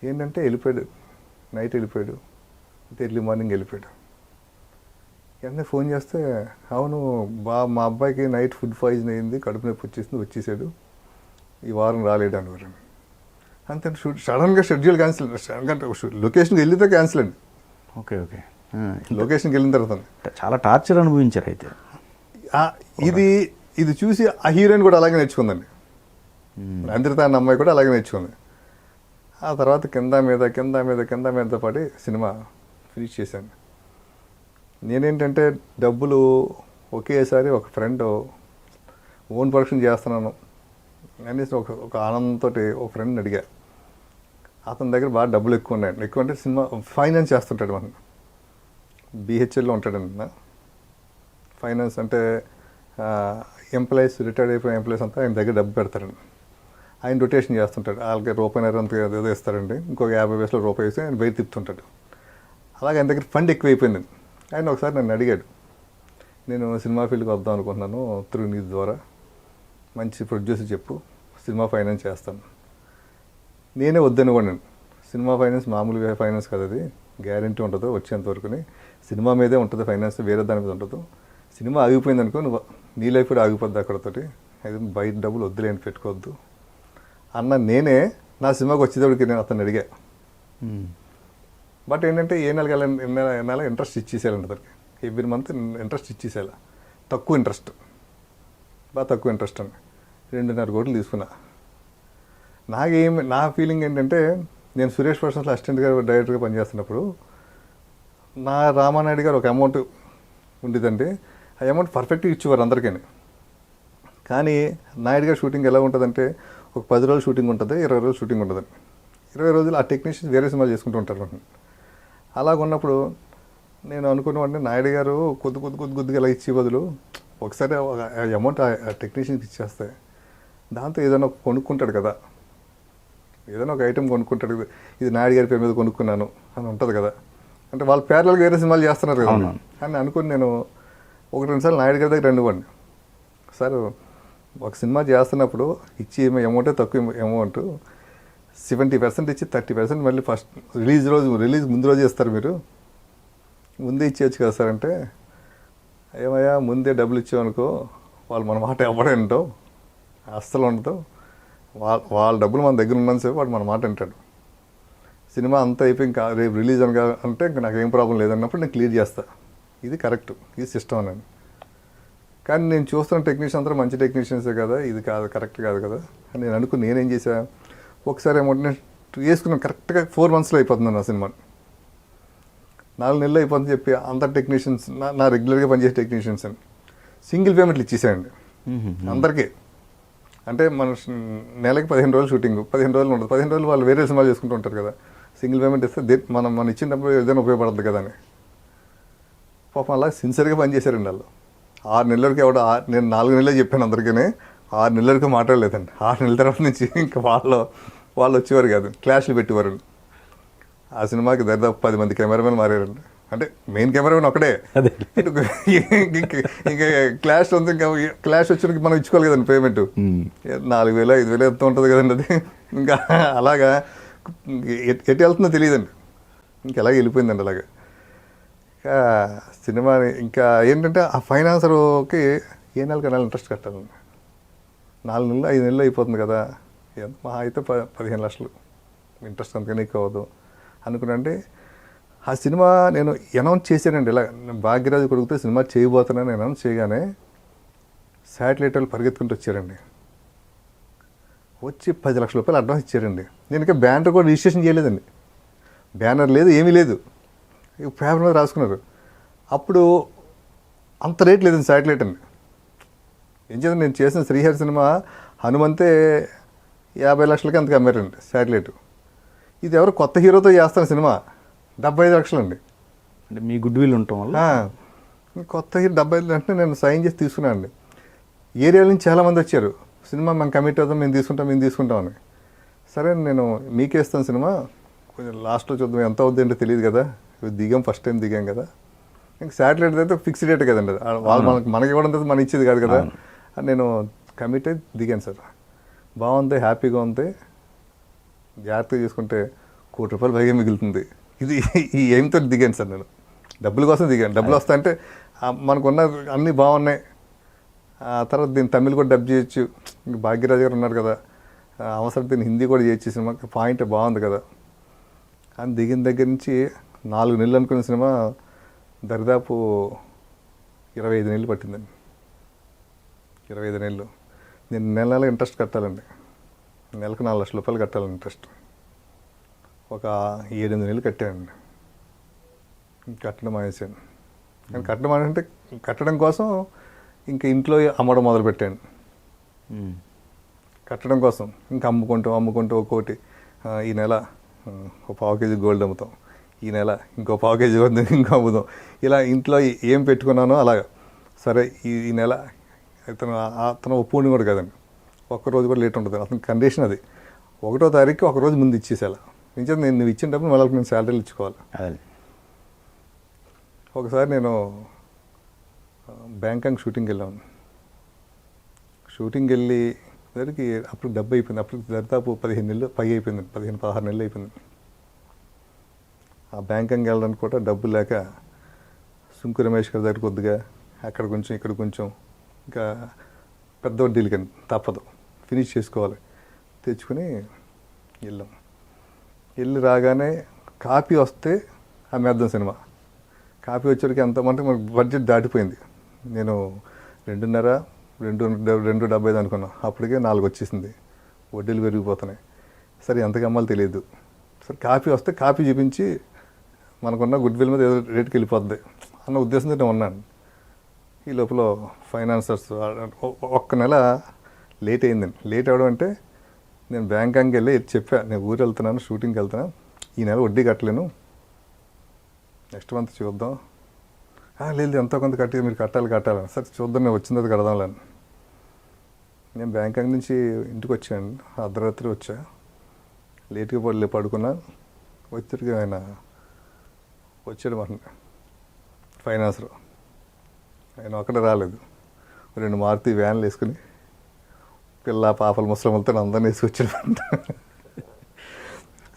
ఏంటంటే వెళ్ళిపోయాడు, నైట్ వెళ్ళిపోయాడు, ఎర్లీ మార్నింగ్ వెళ్ళిపోయాడు. వెంటనే ఫోన్ చేస్తే, అవును మా అబ్బాయికి నైట్ ఫుడ్ పాయిజన్ అయింది, కడుపు నొప్పి వచ్చేసాడు, ఈ వారం రాలేడు అనేవారు. అంతే సడన్గా షెడ్యూల్ క్యాన్సిల్, లొకేషన్కి వెళ్ళితే క్యాన్సిల్ అండి. ఓకే లొకేషన్కి వెళ్ళిన తర్వాత చాలా టార్చర్ అనుభవించారు అయితే. ఇది చూసి ఆ హీరోయిన్ కూడా అలాగే నేర్చుకుందండి, అందరితో అన్న అమ్మాయి కూడా అలాగే నేర్చుకుంది. ఆ తర్వాత కింద మీద పడి సినిమా ఫినిష్ చేశాను. నేనేంటంటే డబ్బులు ఒకేసారి ఒక ఫ్రెండ్ ఓన్ ప్రొడక్షన్ చేస్తున్నాను అనేసి ఒక ఆనందంతో ఒక ఫ్రెండ్ని అడిగా. అతని దగ్గర బాగా డబ్బులు ఎక్కువ ఉన్నాయండి. ఎక్కువ అంటే సినిమా ఫైనాన్స్ చేస్తుంటాడు, మనం బిహెచ్ఎల్లో ఉంటాడండి. ఫైనాన్స్ అంటే ఎంప్లాయీస్, రిటైర్డ్ అయిపోయిన ఎంప్లాయీస్ అంతా ఆయన దగ్గర డబ్బు పెడతారండి. ఆయన రొటేషన్ చేస్తుంటాడు, వాళ్ళకి రూపాయి అంత ఏదో ఇస్తారండి, ఇంకొక 50 పైసలు రూపాయి వేసి ఆయన బయట తిప్పుతుంటాడు. అలాగే ఆయన దగ్గర ఫండ్ ఎక్కువైపోయింది. ఆయన ఒకసారి నన్ను అడిగాడు, నేను సినిమా ఫీల్డ్కి వద్దాం అనుకుంటున్నాను త్రూ నీ ద్వారా, మంచి ప్రొడ్యూసర్ చెప్పు, సినిమా ఫైనాన్స్ చేస్తాను. నేనే వద్దనుకోండి, సినిమా ఫైనాన్స్ మామూలుగా ఫైనాన్స్ కదా, అది గ్యారంటీ ఉంటుంది వచ్చేంత వరకుని, సినిమా మీదే ఉంటుంది ఫైనాన్స్, వేరే దాని మీద ఉండదు. సినిమా ఆగిపోయింది అనుకో, నువ్వు నీ లైఫ్ కూడా ఆగిపోద్ది అక్కడతోటి, అది బయట డబ్బులు వద్దులేని పెట్టుకోవద్దు అన్న. నేనే నా సినిమాకి వచ్చేటప్పటికి నేను అతను అడిగా. బట్ ఏంటంటే ఏ నెల ఇంట్రెస్ట్ ఇచ్చేసేయాలండి అతనికి, ఎవ్రీ మంత్ ఇంట్రెస్ట్ ఇచ్చేసేయాలి. తక్కువ ఇంట్రెస్ట్, బాగా తక్కువ ఇంట్రెస్ట్ అండి. 2.5 కోట్లు తీసుకున్నా. నా ఫీలింగ్ ఏంటంటే, నేను సురేష్ ప్రొడక్షన్స్లో అసిస్టెంట్గా డైరెక్టర్గా పనిచేస్తున్నప్పుడు నా రామానాయుడు గారు ఒక అమౌంట్ ఉండేదండి. ఆ అమౌంట్ పర్ఫెక్ట్గా ఇచ్చేవారు అందరికీ. కానీ నాయుడు గారు షూటింగ్ ఎలా ఉంటుందంటే, ఒక 10 రోజులు షూటింగ్ ఉంటుంది, 20 రోజులు షూటింగ్ ఉంటుంది. 20 రోజులు ఆ టెక్నీషియన్స్ వేరే సినిమాలు చేసుకుంటూ ఉంటారు. అలాగున్నప్పుడు నేను అనుకున్నవాడిని, నాయుడు గారు కొద్దిగా ఇలా ఇచ్చే బదులు ఒకసారి అమౌంట్ ఆ టెక్నీషియన్కి ఇచ్చేస్తే దాంతో ఏదైనా కొనుక్కుంటాడు కదా, ఏదైనా ఒక ఐటెం కొనుక్కుంటాడు, ఇది నాయుడు గారి పేరు మీద కొనుక్కున్నాను అని ఉంటుంది కదా, అంటే వాళ్ళు ప్యారలల్గా వేరే సినిమాలు చేస్తున్నారు కదా అని అనుకుని నేను 1-2 సార్లు నాయుడు గారి దగ్గర రండివ్వండి, సార్ ఒక సినిమా చేస్తున్నప్పుడు ఇచ్చి అమౌంటే తక్కువ అమౌంట్, 70% ఇచ్చి 30% మళ్ళీ ఫస్ట్ రిలీజ్ ముందు రోజు ఇస్తారు, మీరు ముందే ఇచ్చేయచ్చు కదా సార్ అంటే, ఏమయ్యా ముందే డబ్బులు ఇచ్చామనుకో వాళ్ళు మన మాట ఎవడంటో అస్సలు ఉండదు, వాళ్ళ డబ్బులు మన దగ్గర ఉన్నంతసేపు వాడు మన మాట వింటాడు. సినిమా అంతా అయిపోయి ఇంకా రేపు రిలీజ్ అనగా అంటే ఇంకా నాకేం ప్రాబ్లం లేదన్నప్పుడు నేను క్లియర్ చేస్తా, ఇది కరెక్ట్, ఇది సిస్టమ్ అని. కానీ నేను చూస్తున్న టెక్నీషియన్ అంతా మంచి టెక్నీషియన్సే కదా, ఇది కాదు కరెక్ట్ కాదు కదా అని నేను అనుకుని నేనేం చేశా, ఒకసారి అమౌంట్ నేను వేసుకున్నాను. కరెక్ట్గా 4 monthsలో అయిపోతుంది నా సినిమా, 4 నెలలు అయిపోతుందని చెప్పి అంత టెక్నీషియన్స్ నా రెగ్యులర్గా పనిచేసే టెక్నీషియన్స్ అని సింగిల్ పేమెంట్లు ఇచ్చేసాయండి అందరికీ. అంటే మన నెలకి 15 రోజులు షూటింగ్, 15 రోజులు ఉంటుంది, 15 రోజులు వాళ్ళు వేరే సినిమాలు చేసుకుంటూ ఉంటారు కదా, సింగిల్ పేమెంట్ ఇస్తే మనం ఇచ్చినప్పుడు ఏదైనా ఉపయోగపడుతుంది కదా అని. పాపం అలా సిన్సియర్గా పనిచేశారండి వాళ్ళు. 6 నెలల వరకు నేను 4 నెలలే చెప్పాను అందరికీ, 6 నెలల వరకు మాట్లాడలేదండి. 6 నెలల తర్వాత నుంచి ఇంకా వాళ్ళు వచ్చేవారు కాదు, క్లాష్లు పెట్టేవారు. ఆ సినిమాకి దాదాపు 10 మంది కెమెరామెన్ మారారండి. అంటే మెయిన్ కెమెరామెన్ ఒకడే, ఇంకా క్లాష్ ఉంది, ఇంకా క్లాష్ వచ్చి మనం ఇచ్చుకోవాలి కదండి పేమెంట్, 4,000 5,000 ఎంత ఉంటుంది కదండి అది. ఇంకా అలాగా ఎటు వెళ్తుందో తెలియదండి, ఇంకా ఎలాగ వెళ్ళిపోయిందండి అలాగా. ఇంకా సినిమా ఇంకా ఏంటంటే ఆ ఫైనాన్సర్కి ఏ నెలకి ఇంట్రెస్ట్ కట్టాలండి. 4 నెలలు 5 నెలలు అయిపోతుంది కదా, ఎంత మహా అయితే 15 లక్షలు ఇంట్రెస్ట్ అంతకనే ఎక్కువ అవ్వదు అనుకున్నాంటే, ఆ సినిమా నేను అనౌన్స్ చేశానండి. ఇలా భాగ్యరాజు కొడుకుతో సినిమా చేయబోతున్నాను అనౌన్స్ చేయగానే శాటిలైట్ వాళ్ళు పరిగెత్తుకుంటూ వచ్చారండి. వచ్చి 10 లక్షల రూపాయలు అడ్వాన్స్ ఇచ్చారండి. నేను ఇంకా బ్యానర్ కూడా రిజిస్ట్రేషన్ చేయలేదండి, బ్యానర్ లేదు ఏమీ లేదు, పేపర్ మీద రాసుకున్నారు. అప్పుడు అంత రేట్ లేదండి శాటిలైట్ అండి. ఏం చేద్దాం, నేను చేసిన శ్రీహరి సినిమా హనుమంతే 50 లక్షలకి అంతకు అమ్మారండి శాటిలైట్. ఇది ఎవరు కొత్త హీరోతో చేస్తాను సినిమా 75 లక్షలండి. అంటే మీ గుడ్ విల్ ఉండటం వల్ల కొత్త హీరో 75 అంటే నేను సైన్ చేసి తీసుకున్నాను అండి. ఏరియాల నుంచి చాలామంది వచ్చారు, సినిమా మేము కమిట్ అవుతాం, మేము తీసుకుంటామని. సరే నేను మీకే ఇస్తాను సినిమా, కొంచెం లాస్ట్లో చూద్దాం ఎంత అవుద్ది అంటే తెలియదు కదా, ఫస్ట్ టైం దిగాం కదా, ఇంకా శాటిలైట్ అయితే ఫిక్స్డ్ రేట్ కదండి, వాళ్ళు మనకి ఇవ్వడం మనం ఇచ్చేది కాదు కదా అని నేను కమిట్ అయి దిగాను సార్. బాగుంది, హ్యాపీగా ఉంది, జాగ్రత్తగా చూసుకుంటే ₹1 కోటి పైగా మిగులుతుంది, ఇది ఈ ఎయిమ్తో దిగాను సార్. నేను డబ్బుల కోసం దిగాను, డబ్బులు వస్తాయంటే మనకున్న అన్నీ బాగున్నాయి. ఆ తర్వాత దీన్ని తమిళ్ కూడా డబ్ చేయొచ్చు, ఇంక భాగ్యరాజు గారు ఉన్నారు కదా, అవసరం దీన్ని హిందీ కూడా చేయొచ్చు, సినిమా పాయింట్ బాగుంది కదా అని దిగిన దగ్గర నుంచి 4 నెలలు అనుకున్న సినిమా దరిదాపు 25 నెలలు పట్టిందండి. 25 నెలలు నేను నెల ఇంట్రెస్ట్ కట్టాలండి, నెలకు 4 లక్షల రూపాయలు కట్టాలండి ఇంట్రెస్ట్. ఒక 7-8 నెలలు కట్టానండి, కట్టడం మానేసాను. కానీ కట్టడం కోసం ఇంకా ఇంట్లో అమ్మడం మొదలుపెట్టాను. కట్టడం కోసం ఇంకా అమ్ముకుంటూ ఒక్కోటి, ఈ నెల ఒక 1/2 కేజీ గోల్డ్ అమ్ముతాం, ఈ నెల ఇంకో 1/2 కేజీ ఇంకా అమ్ముదాం, ఇలా ఇంట్లో ఏం పెట్టుకున్నానో అలాగా. సరే ఈ నెల అతను ఒప్పుని కూడా కదండి, ఒక్కరోజు కూడా లేట్ ఉంటుంది, అతని కండిషన్ అది. 1వ తారీఖు 1 రోజు ముందు ఇచ్చేసేలా, ఇంచేది నువ్వు ఇచ్చిన డబ్బులు మళ్ళీ నేను శాలరీలు ఇచ్చుకోవాలి. ఒకసారి నేను బ్యాంకాక్ షూటింగ్కి వెళ్ళాను. షూటింగ్కి వెళ్ళి సరికి అప్పుడు డబ్బు అయిపోయింది. అప్పుడు దాదాపు 15 నెలలు పై అయిపోయింది, 15-16 నెలలు అయిపోయింది. ఆ బ్యాంకాక్ వెళ్ళడానికి కూడా డబ్బు లేక సుంకు రమేష్ గారి దగ్గర కొద్దిగా అక్కడ కొంచెం ఇక్కడ కొంచెం ఇంకా పెద్ద వడ్డీలు కానీ తప్పదు, ఫినిష్ చేసుకోవాలి తెచ్చుకొని వెళ్ళాం. వెళ్ళి రాగానే కాపీ వస్తే అమ్మేద్దాం సినిమా. కాపీ వచ్చేటికి ఎంత అంటే మనకు బడ్జెట్ దాటిపోయింది. నేను 2.5 అనుకున్నాను. అప్పటికే 4 వచ్చేసింది. వడ్డీలు పెరిగిపోతున్నాయి. సరే ఎంతకు అమ్మాలో తెలియదు. సరే కాపీ వస్తే కాపీ చూపించి మనకున్న గుడ్ విల్ మీద ఏదో రేటుకి వెళ్ళిపోద్ది అన్న ఉద్దేశంతో నేను ఉన్నాను. ఈ లోపల ఫైనాన్సర్స్ ఒక్క నెల లేట్ అయిందండి. లేట్ అవ్వడం అంటే నేను బ్యాంకాక్కి వెళ్ళి చెప్పా, నేను ఊరు వెళ్తున్నాను, షూటింగ్కి వెళ్తున్నాను, ఈ నెల వడ్డీ కట్టలేను, నెక్స్ట్ మంత్ చూద్దాం. లేదు ఎంతో కొంత కట్టి మీరు కట్టాలి. సరే చూద్దాం, నేను వచ్చిన తర్వాత కడదాంలేను. నేను బ్యాంకాక్ నుంచి ఇంటికి వచ్చాను, అర్ధరాత్రి వచ్చా. లేట్గా పడుకున్నా. వచ్చరికి ఆయన వచ్చాడు మన ఫైనాన్సర్. ఆయన ఒక్కడే రాలేదు, 2 మారుతి వ్యాన్లు వేసుకుని పిల్ల పాపలు ముసలమ్మలతో అందరినీ వేసుకొచ్చాడు.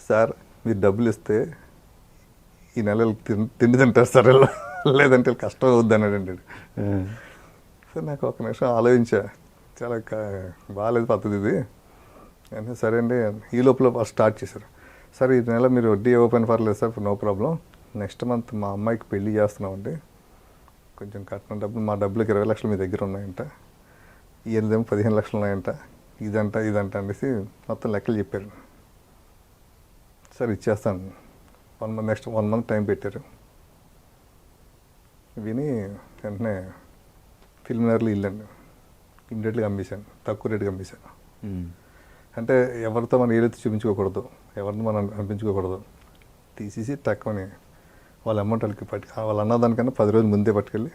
సార్ మీరు డబ్బులు ఇస్తే ఈ నెల తిండి తింటారు సార్, లేదంటే కష్టం అవుద్ది అన్నాడండి. సార్ నాకు ఒక నిమిషం ఆలోచించా, చాలా బాగాలేదు పద్ధతి ఇది అంటే. సరే అండి, ఈ లోపల స్టార్ట్ చేశారు. సార్ ఈ నెల మీరు వడ్డీ ఓపెన్ పర్లేదు sir, no problem. Next month మా అమ్మాయికి పెళ్లి చేస్తున్నామండి, కొంచెం కట్టిన డబ్బులు, మా డబ్బులకి 20 లక్షలు మీ దగ్గర ఉన్నాయంట, ఈయనదేమో 15 లక్షలు ఉన్నాయంట, ఇదంట అనేసి మొత్తం లెక్కలు చెప్పారు. సార్ ఇచ్చేస్తాను, నెక్స్ట్ 1 మంత్ టైం పెట్టారు. విని వెంటనే ఫిల్మ్ నగర్లో ఇల్లండి ఇమ్మీడియట్గా అమ్మేశాను, తక్కువ రేటుకి అమ్మేశాను. అంటే ఎవరితో మనం ఏదైతే చూపించుకోకూడదు, ఎవరిని మనం అనిపించుకోకూడదు, తీసేసి తక్కువని వాళ్ళ అమౌంట్ వాళ్ళకి వాళ్ళు అన్నదానికన్నా 10 రోజులు ముందే పట్టుకెళ్ళి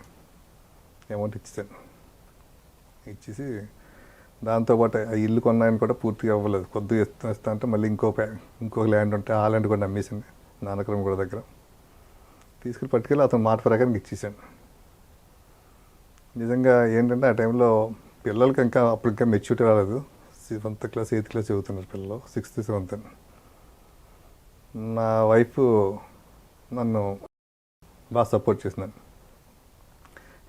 అమౌంట్ ఇచ్చేసాను. ఇచ్చేసి దాంతోపాటు ఆ ఇల్లు కొన్నాయని కూడా పూర్తిగా అవ్వలేదు, కొద్దిగా ఇస్తా అంటే మళ్ళీ ఇంకో ల్యాండ్ ఉంటే ఆ ల్యాండ్ కూడా అమ్మేసింది నానక్రమ కూడా దగ్గర. తీసుకెళ్ళి పట్టుకెళ్ళి అతను మాట ప్రకారం ఇచ్చేసాను. నిజంగా ఏంటంటే ఆ టైంలో పిల్లలకి అప్పుడు ఇంకా మెచ్యూరిటీ రాలేదు. 7th క్లాస్ 8th క్లాస్ చదువుతున్నారు పిల్లలు, 6th 7th. నా వైఫ్ నన్ను బాగా సపోర్ట్ చేసినాను.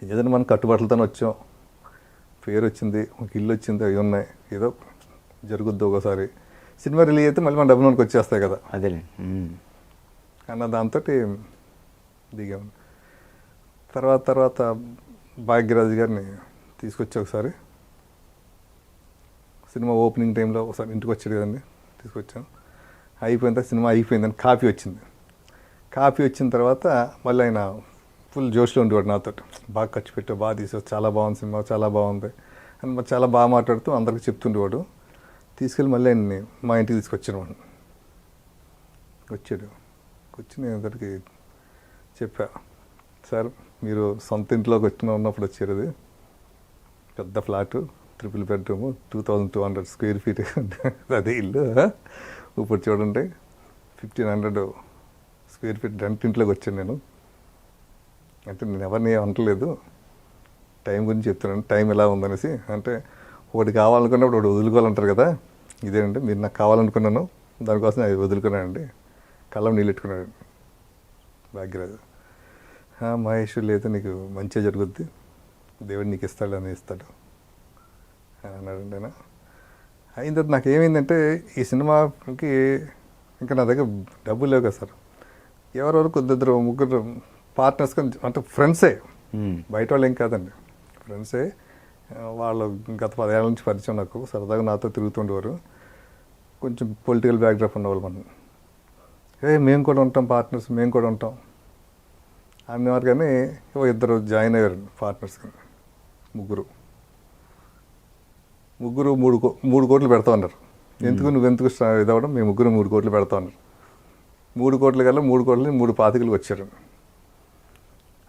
ఏదైనా మనం కట్టుబాట్లతో వచ్చాం, పేరు వచ్చింది, ఒక ఇల్లు వచ్చింది, అవి ఉన్నాయి, ఏదో జరుగుద్ది. ఒకసారి సినిమా రిలీజ్ అయితే మళ్ళీ మన డబ్బులు మనకు వచ్చేస్తాయి కదా, అదే అన్న దాంతో దిగాము. తర్వాత భాగ్యరాజు గారిని తీసుకొచ్చి ఒకసారి సినిమా ఓపెనింగ్ టైంలో ఒకసారి ఇంటికి వచ్చాడు కదండి, తీసుకొచ్చాను. అయిపోయిన తర్వాత సినిమా అయిపోయిందని కాపీ వచ్చింది. కాపీ వచ్చిన తర్వాత మళ్ళీ ఆయన ఫుల్ జోష్లో ఉండేవాడు నాతో, బాగా ఖర్చు పెట్టావు, బాగా తీసావు, చాలా బాగుంది సినిమా, చాలా బాగుంది అని చాలా బాగా మాట్లాడుతూ అందరికి చెప్తుండేవాడు. తీసుకెళ్ళి మళ్ళీ ఆయన్ని మా ఇంటికి తీసుకొచ్చాను. వచ్చాడు, వచ్చి నేను అందరికి చెప్పా, సార్ మీరు సొంత ఇంట్లోకి ఉన్నప్పుడు వచ్చారు, అది పెద్ద ఫ్లాటు, 3 బెడ్రూము, 2200 స్క్వేర్ ఫీట్ అదే ఇల్లు. ఇప్పుడు చూడండి 1500 స్క్వేర్ ఫీట్ రెంట్ ఇంట్లోకి వచ్చాను నేను. అంటే నేను ఎవరిని అనట్లేదు, టైం గురించి చెప్తున్నాను, టైం ఎలా ఉందనేసి. అంటే ఒకటి కావాలనుకున్నప్పుడు ఒకటి వదులుకోవాలంటారు కదా, ఇదేనంటే మీరు నాకు కావాలనుకున్నాను, దానికోసం అది వదులుకున్నానండి. కళ్ళం నీళ్ళు పెట్టుకున్నాడు భాగ్యరాజు. మహేష్ లేదు, నీకు మంచిగా జరుగుద్ది, దేవుడు నీకు ఇస్తాడు అని ఇస్తాడు అని అన్నాడండి ఆయన. అయిన తర్వాత నాకు ఏమైందంటే ఈ సినిమాకి ఇంకా నా దగ్గర డబ్బులు లేవు కదా సార్. ఎవరెవరు కొద్దిద్దరు ముగ్గురు పార్ట్నర్స్ అంటే ఫ్రెండ్సే, బయట వాళ్ళు ఏం కాదండి, ఫ్రెండ్సే. వాళ్ళు గత 10 ఏళ్ళ నుంచి పరిచయం, నాకు సరదాగా నాతో తిరుగుతుండేవారు. కొంచెం పొలిటికల్ బ్యాక్డ్రాప్ ఉన్నవాళ్ళు. మనం మేము కూడా ఉంటాం పార్ట్నర్స్, మేము కూడా ఉంటాం అన్నవారు. కానీ 2 జాయిన్ అయ్యారు పార్ట్నర్స్. ముగ్గురు 3 కోట్లు పెడతా ఉన్నారు. నువ్వెందుకు ఇది అవ్వడం, మేము ముగ్గురు 3 కోట్లు పెడతా ఉన్నారు. 3 కోట్ల కల్లా 3 కోట్లు 3 పాతికలు వచ్చారు.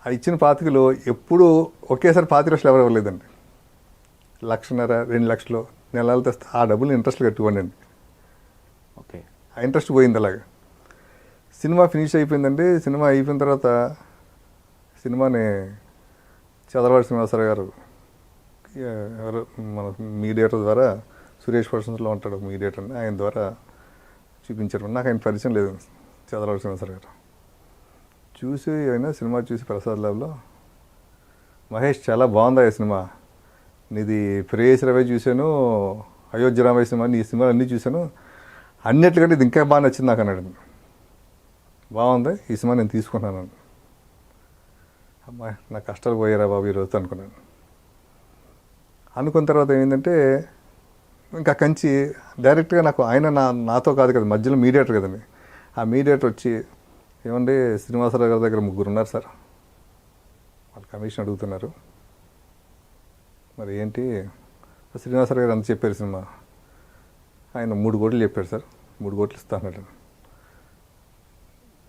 ఆ ఇచ్చిన పాతికలు ఎప్పుడు ఒకేసారి 25 లక్షలు ఎవరు ఇవ్వలేదండి. 1.5 2 లక్షలు నెలలు తెస్తే ఆ డబ్బులు ఇంట్రెస్ట్లు కట్టుకోండి. ఓకే, ఆ ఇంట్రెస్ట్ పోయింది. అలాగా సినిమా ఫినిష్ అయిపోయిందండి. సినిమా అయిపోయిన తర్వాత సినిమాని చదలవాడి శ్రీనివాసరావు గారు ఎవరు మన మీడియేటర్ ద్వారా సురేష్ పర్సన్స్లో ఉంటాడు ఒక మీడియేటర్ అని, ఆయన ద్వారా చూపించారు. నాకు ఆయన పరిచయం లేదు చదలవాడి శ్రీనివాసరావు గారు. చూసి అయినా సినిమా చూసి ప్రసాద్ ల్యాబ్లో మహేష్ చాలా బాగుందా ఈ సినిమా, నీది ప్రేయస్ రవే చూశాను, అయోధ్య రామయ్య సినిమా, నీ సినిమాలు అన్నీ చూశాను, అన్నిటికంటే ఇది ఇంకా బాగా నచ్చింది నాకు అన్నాడు. బాగుంది ఈ సినిమా నేను తీసుకున్నాను. అమ్మా నా కష్టాలు పోయారా బాబు ఈరోజు అనుకున్నాను. అనుకున్న తర్వాత ఏమైందంటే ఇంకా కంచి డైరెక్ట్గా నాకు ఆయన నాతో కాదు కదా, మధ్యలో మీడియేటర్ కదండి. ఆ మీడియేటర్ వచ్చి, ఏమండి శ్రీనివాసరావు గారి దగ్గర 3 ఉన్నారు సార్, వాళ్ళు కమిషన్ అడుగుతున్నారు, మరి ఏంటి శ్రీనివాసరావు గారు అంత చెప్పారు సినిమా, ఆయన 3 కోట్లు చెప్పారు సార్, 3 కోట్లు ఇస్తా అన్నాడు.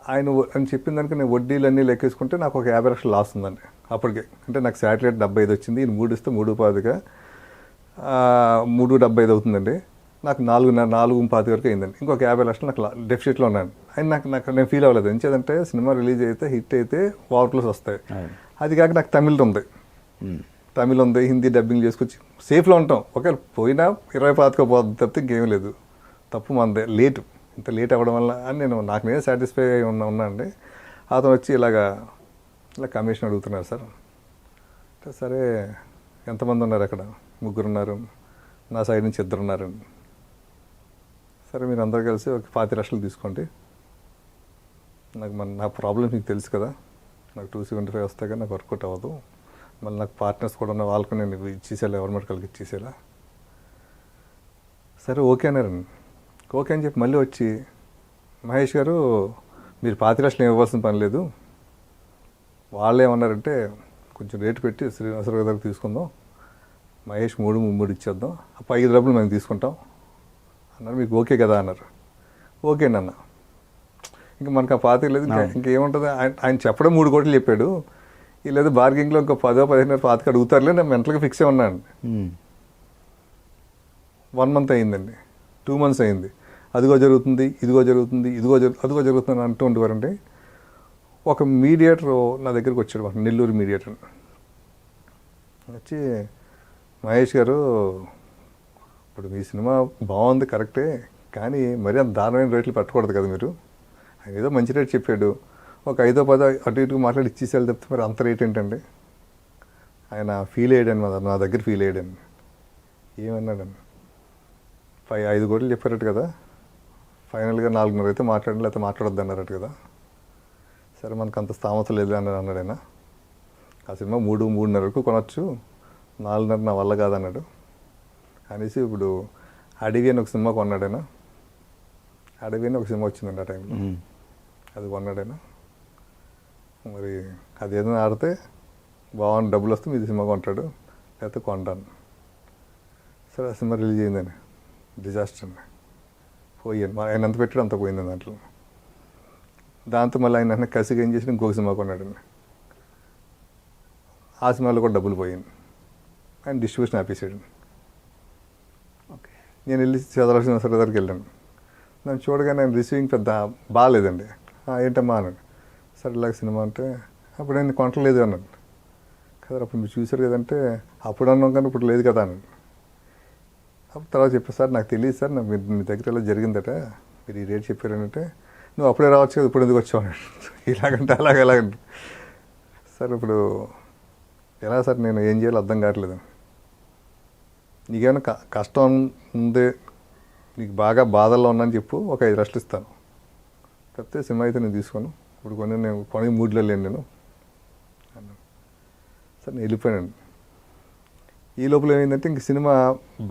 ఆయన అని చెప్పిన దానికి నేను వడ్డీలన్నీ లెక్కేసుకుంటే నాకు ఒక 50 లక్షలు లాస్ ఉందండి అప్పటికే. అంటే నాకు శాటిలైట్ 75 వచ్చింది, ఈయన 3 ఇస్తే 3.5గా 3.75 అవుతుందండి. నాకు 4.25 వరకు అయిందండి. ఇంకొక 50 లక్షలు నాకు డెఫిసిట్లో ఉన్నాను. ఆయన నాకు నేను ఫీల్ అవ్వలేదు. ఎంచేదంటే సినిమా రిలీజ్ అయితే హిట్ అయితే ఓవర్ఫ్లోస్ వస్తాయి. అది కాక నాకు తమిళ్ ఉంది, హిందీ డబ్బింగ్ చేసుకొచ్చి సేఫ్లో ఉంటాం. ఒకవేళ పోయినా 20 పోతుంది తప్పితే ఇంకేం లేదు. తప్పు మనదే, ఇంత లేట్ అవ్వడం వల్ల అని నాకు నేనే సాటిస్ఫై అయి ఉన్నా అండి. అతను వచ్చి ఇలా కమిషన్ అడుగుతున్నారు సార్. సరే ఎంతమంది ఉన్నారు అక్కడ, 3 ఉన్నారు, నా సైడ్ నుంచి 2 ఉన్నారండి. సరే మీరు అందరూ కలిసి ఒక 25 లక్షలు తీసుకోండి, నా ప్రాబ్లమ్ మీకు తెలుసు కదా, నాకు 275 వస్తాయి కానీ నాకు వర్కౌట్ అవ్వదు, మళ్ళీ నాకు పార్ట్నర్స్ కూడా ఉన్న వాళ్ళకు నేను ఇచ్చేసేలా, గవర్నమెంట్ కలిగి ఇచ్చేసేలా. సరే ఓకే అన్నారండి. ఓకే అని చెప్పి మళ్ళీ వచ్చి, మహేష్ గారు మీరు 25 లక్షలు ఇవ్వాల్సిన పని లేదు, వాళ్ళు ఏమన్నారంటే కొంచెం రేటు పెట్టి శ్రీనివాసరావు గారి దగ్గర తీసుకుందాం, మహేష్ 3 ఇచ్చేద్దాం, ఆ 5 డబ్బులు మేము తీసుకుంటాం అన్నారు. మీకు ఓకే కదా అన్నారు. ఓకే అన్న. ఇంకా మనకు ఆ 25 లేదు, ఇంకేముంటుంది, ఆయన చెప్పడం 3 కోట్లు చెప్పాడు, లేదు బార్గింగ్లో ఇంకో 10-15 25 అడుగుతారులే, నేను మెంటల్గా ఫిక్స్ అయి ఉన్నాను. 1 మంత్ అయిందండి, 2 మంత్స్ అయింది, అదిగో జరుగుతుంది, అదిగో జరుగుతుంది అంటూ ఉండేవారండి. ఒక మీడియేటర్ నా దగ్గరికి వచ్చాడు, ఒక నెల్లూరు మీడియేటర్ వచ్చి, మహేష్ గారు ఇప్పుడు మీ సినిమా బాగుంది కరెక్టే, కానీ మరీ అంత దారుణమైన రేట్లు పెట్టకూడదు కదా మీరు, ఆయన ఏదో మంచి రేట్ చెప్పాడు, ఒక 5-10 అటు ఇటుకు మాట్లాడి ఇచ్చేసేయాలి తప్పితే మరి అంత రేట్ ఏంటండి. ఆయన ఫీల్ అయ్యాడండి, నా దగ్గర ఫీల్ అయ్యాడండి. ఏమన్నాడండి, 5 కోట్లు చెప్పారట కదా, ఫైనల్గా 4.5 అయితే మాట్లాడండి, లేకపోతే మాట్లాడొద్దు అన్నారట కదా. సరే మనకు అంత స్థామత లేదు అన్నాడు ఆయన. ఆ సినిమా 3-3.5 వరకు కొనవచ్చు, 4.5 నా వల్ల కాదన్నాడు అనేసి ఇప్పుడు అడవి అని ఒక సినిమా కొన్నాడు ఆయన. అడవి అని ఒక సినిమా వచ్చిందండి ఆ టైంలో, అది కొన్నాడు ఆయన. మరి అది ఏదైనా ఆడితే బాగుంది, డబ్బులు వస్తే మీది సినిమా కొంటాడు, లేకపోతే కొంటాను. సరే ఆ సినిమా రిలీజ్ అయిందని డిజాస్టర్ అండి, పోయాను. ఆయన ఎంత పెట్టాడు అంత పోయింది దాంట్లో. దాంతో మళ్ళీ ఆయన కసిగా ఏం చేసి ఇంకొక సినిమా కొన్నాడండి, ఆ సినిమాలో కూడా డబ్బులు పోయింది, ఆయన డిస్ట్రిబ్యూషన్ ఆపేసాడు. ఓకే, నేను వెళ్ళి చదరాల్సిన సరే దగ్గరికి వెళ్ళాను. నన్ను చూడగానే ఆయన రిసీవింగ్ పెద్ద బాగాలేదండి. ఏంటమ్మా అన్నాడు. సరే ఇలాగ సినిమా అంటే, అప్పుడు నేను కొనట్లేదు అన్నాడు. కదా అప్పుడు మీరు చూసారు కదంటే, అప్పుడు అన్నాం కానీ ఇప్పుడు లేదు కదా అన్నాడు. అప్పుడు తర్వాత చెప్పారు, సార్ నాకు తెలియదు సార్, నాకు మీ దగ్గర ఇలా జరిగిందట, మీరు ఈ రేట్ చెప్పారంటే, నువ్వు అప్పుడే రావచ్చు కదా, ఇప్పుడు ఎందుకు వచ్చావు అన్నాడు. ఇలాగంటే అలాగంటే, సార్ ఇప్పుడు ఎలా సార్ నేను ఏం చేయాలో అర్థం కావట్లేదు, నీకేమైనా కష్టం ఉంది, నీకు బాగా బాధల్లో ఉన్నాను చెప్పు, ఒక 5 లక్షలు ఇస్తాను, తప్పితే సినిమా అయితే నేను తీసుకోను, ఇప్పుడు నేను కొని మూడ్లో లేను నేను అన్నాను. సార్ నేను వెళ్ళిపోయానండి. ఈ లోపల ఏమైందంటే ఇంక సినిమా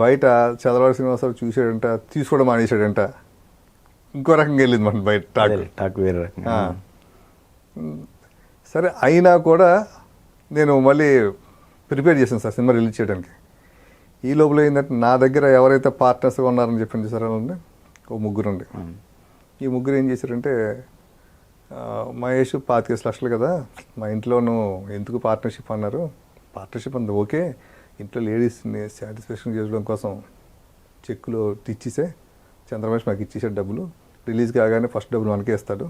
బయట చదలవాడి శ్రీనివాసరావు చూసాడంట, తీసుకోవడం మానేశాడంట, ఇంకో రకంగా వెళ్ళింది మన బయట టాక్ వేరే రకంగా. సరే అయినా కూడా నేను మళ్ళీ ప్రిపేర్ చేశాను సార్ సినిమా రిలీజ్ చేయడానికి. ఈ లోపల ఏంటంటే నా దగ్గర ఎవరైతే పార్ట్నర్స్గా ఉన్నారని చెప్పింది సార్ అండి, ఓ 3 ఉండి. ఈ 3 ఏం చేశారంటే, మహేష్ 25 లక్షలు కదా, మా ఇంట్లోనూ ఎందుకు పార్ట్నర్షిప్ అన్నారు, పార్ట్నర్షిప్ అంది ఓకే, ఇంట్లో లేడీస్ని సాటిస్ఫాక్షన్ చేయడం కోసం చెక్కులు ఇచ్చేసే, చంద్రమేష్ మాకు ఇచ్చేసాడు డబ్బులు, రిలీజ్ కాగానే ఫస్ట్ డబ్బులు మనకే ఇస్తాడు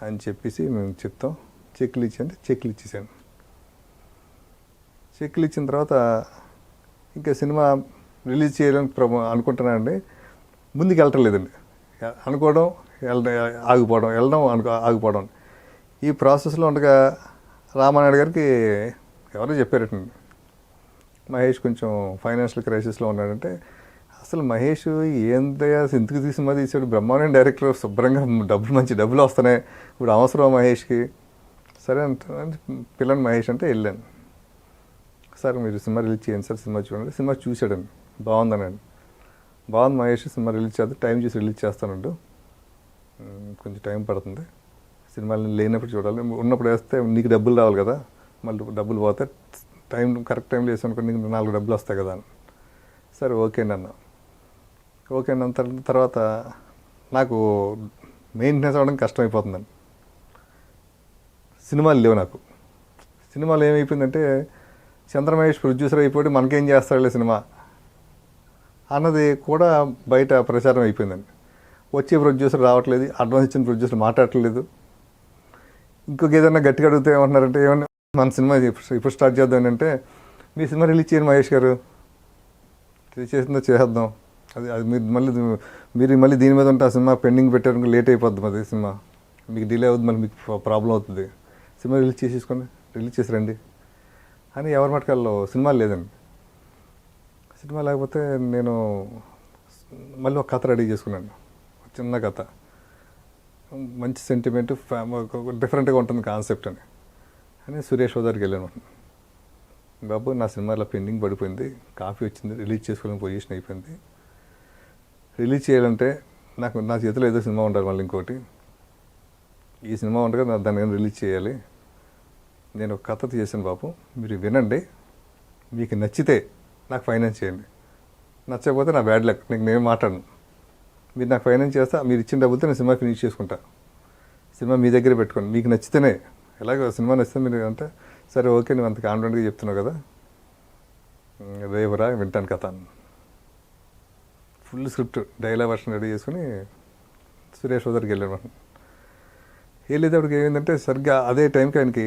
అని చెప్పేసి మేము చెప్తాం, చెక్లు ఇచ్చాను, చెక్లు ఇచ్చేసాను. చెక్లు ఇచ్చిన తర్వాత ఇంకా సినిమా రిలీజ్ చేయాలని అనుకుంటున్నానండి. ముందుకు వెళ్ళటం లేదండి. అనుకోవడం ఆగిపోవడం, వెళ్ళడం ఆగిపోవడం. ఈ ప్రాసెస్లో ఉండగా రామానాయుడు గారికి ఎవరో చెప్పారటండి, మహేష్ కొంచెం ఫైనాన్షియల్ క్రైసిస్లో ఉన్నాడంటే. అసలు మహేష్ ఏందయ్యా ఎందుకు తీసి సినిమా తీసాడు, బ్రహ్మాండం డైరెక్టర్, శుభ్రంగా మంచి డబ్బులు వస్తున్నాయి, ఇప్పుడు అవసరం మహేష్కి. సరే అంటే పిల్లని మహేష్ అంటే వెళ్ళాను. సార్ మీరు సినిమా రిలీజ్ చేయండి సార్, సినిమా చూడండి. సినిమా చూశాడండి, బాగుందనండి. బాగుంది మహేష్, సినిమా రిలీజ్ చేద్దాం, టైం చూసి రిలీజ్ చేస్తానండు, కొంచెం టైం పడుతుంది, సినిమాలు లేనప్పుడు చూడాలి, ఉన్నప్పుడు వేస్తే నీకు డబ్బులు రావాలి కదా, మళ్ళీ డబ్బులు పోతే టైం కరెక్ట్ టైంలో వేసానుకో నీకు 4 డబ్బులు వస్తాయి కదా అని. సరే ఓకే అండి అన్న. ఓకే అండి అన్న తర్వాత నాకు మెయింటెనెన్స్ అవ్వడం కష్టమైపోతుందండి. సినిమాలు లేవు నాకు. సినిమాలు ఏమైపోయిందంటే చంద్రమహేష్ ప్రొడ్యూసర్ అయిపోయి మనకేం చేస్తాడులే సినిమా అన్నది కూడా బయట ప్రచారం అయిపోయిందండి. వచ్చే ప్రొడ్యూసర్ రావట్లేదు, అడ్వాన్స్ ఇచ్చిన ప్రొడ్యూసర్ మాట్లాడట్లేదు. ఇంకొక ఏదైనా గట్టిగా అడిగితే ఏమంటున్నారంటే, ఏమన్నా మన సినిమా ఇప్పుడు స్టార్ట్ చేద్దాం అంటే, మీ సినిమా రిలీజ్ చేయండి మహేష్ గారు, రిలీజ్ చేసిందో చేసేద్దాం, అది మీరు మళ్ళీ దీని మీద ఉంటే ఆ సినిమా పెండింగ్ పెట్టారు, లేట్ అయిపోద్ది అది సినిమా, మీకు డిలే అవుతుంది, మళ్ళీ మీకు ప్రాబ్లం అవుతుంది, సినిమా రిలీజ్ చేసేసుకోండి, రిలీజ్ చేసి రండి అని ఎవరి మటుకాల్లో సినిమా లేదండి. సినిమా లేకపోతే నేను మళ్ళీ ఒక కథ రెడీ చేసుకున్నాను, చిన్న కథ, మంచి సెంటిమెంట్, డిఫరెంట్గా ఉంటుంది కాన్సెప్ట్ అని సురేష్ దగ్గరికి వెళ్ళాను. బాబు నా సినిమాలో పెండింగ్ పడిపోయింది, కాపీ వచ్చింది, రిలీజ్ చేసుకోవాలని పొజిషన్ అయిపోయింది, రిలీజ్ చేయాలంటే నా చేతిలో ఏదో సినిమా ఉండాలి, మళ్ళీ ఇంకోటి ఈ సినిమా ఉండగా దాన్ని రిలీజ్ చేయాలి, నేను ఒక కథ చేశాను బాబు, మీరు వినండి, మీకు నచ్చితే నాకు ఫైనాన్స్ చేయండి, నచ్చకపోతే నా బ్యాడ్ లక్, నేను మాట్లాడను, మీరు నాకు ఫైనాన్స్ చేస్తా, మీరు ఇచ్చిన డబ్బులతో నేను సినిమా ఫినిష్ చేసుకుంటా, సినిమా మీ దగ్గరే పెట్టుకోండి, మీకు నచ్చితేనే, ఎలాగో సినిమా నచ్చితే మీరు అంటే సరే ఓకే నువ్వు అంత కాన్ఫిడెంట్గా చెప్తున్నావు కదా, రేవరా వింటాను కథ అని full script dialogue version ready చేసుకుని సురేష్ దగ్గరికి వెళ్ళాను. వెళ్ళేటప్పటికి ఏమైందంటే సరిగ్గా అదే టైంకి ఆయనకి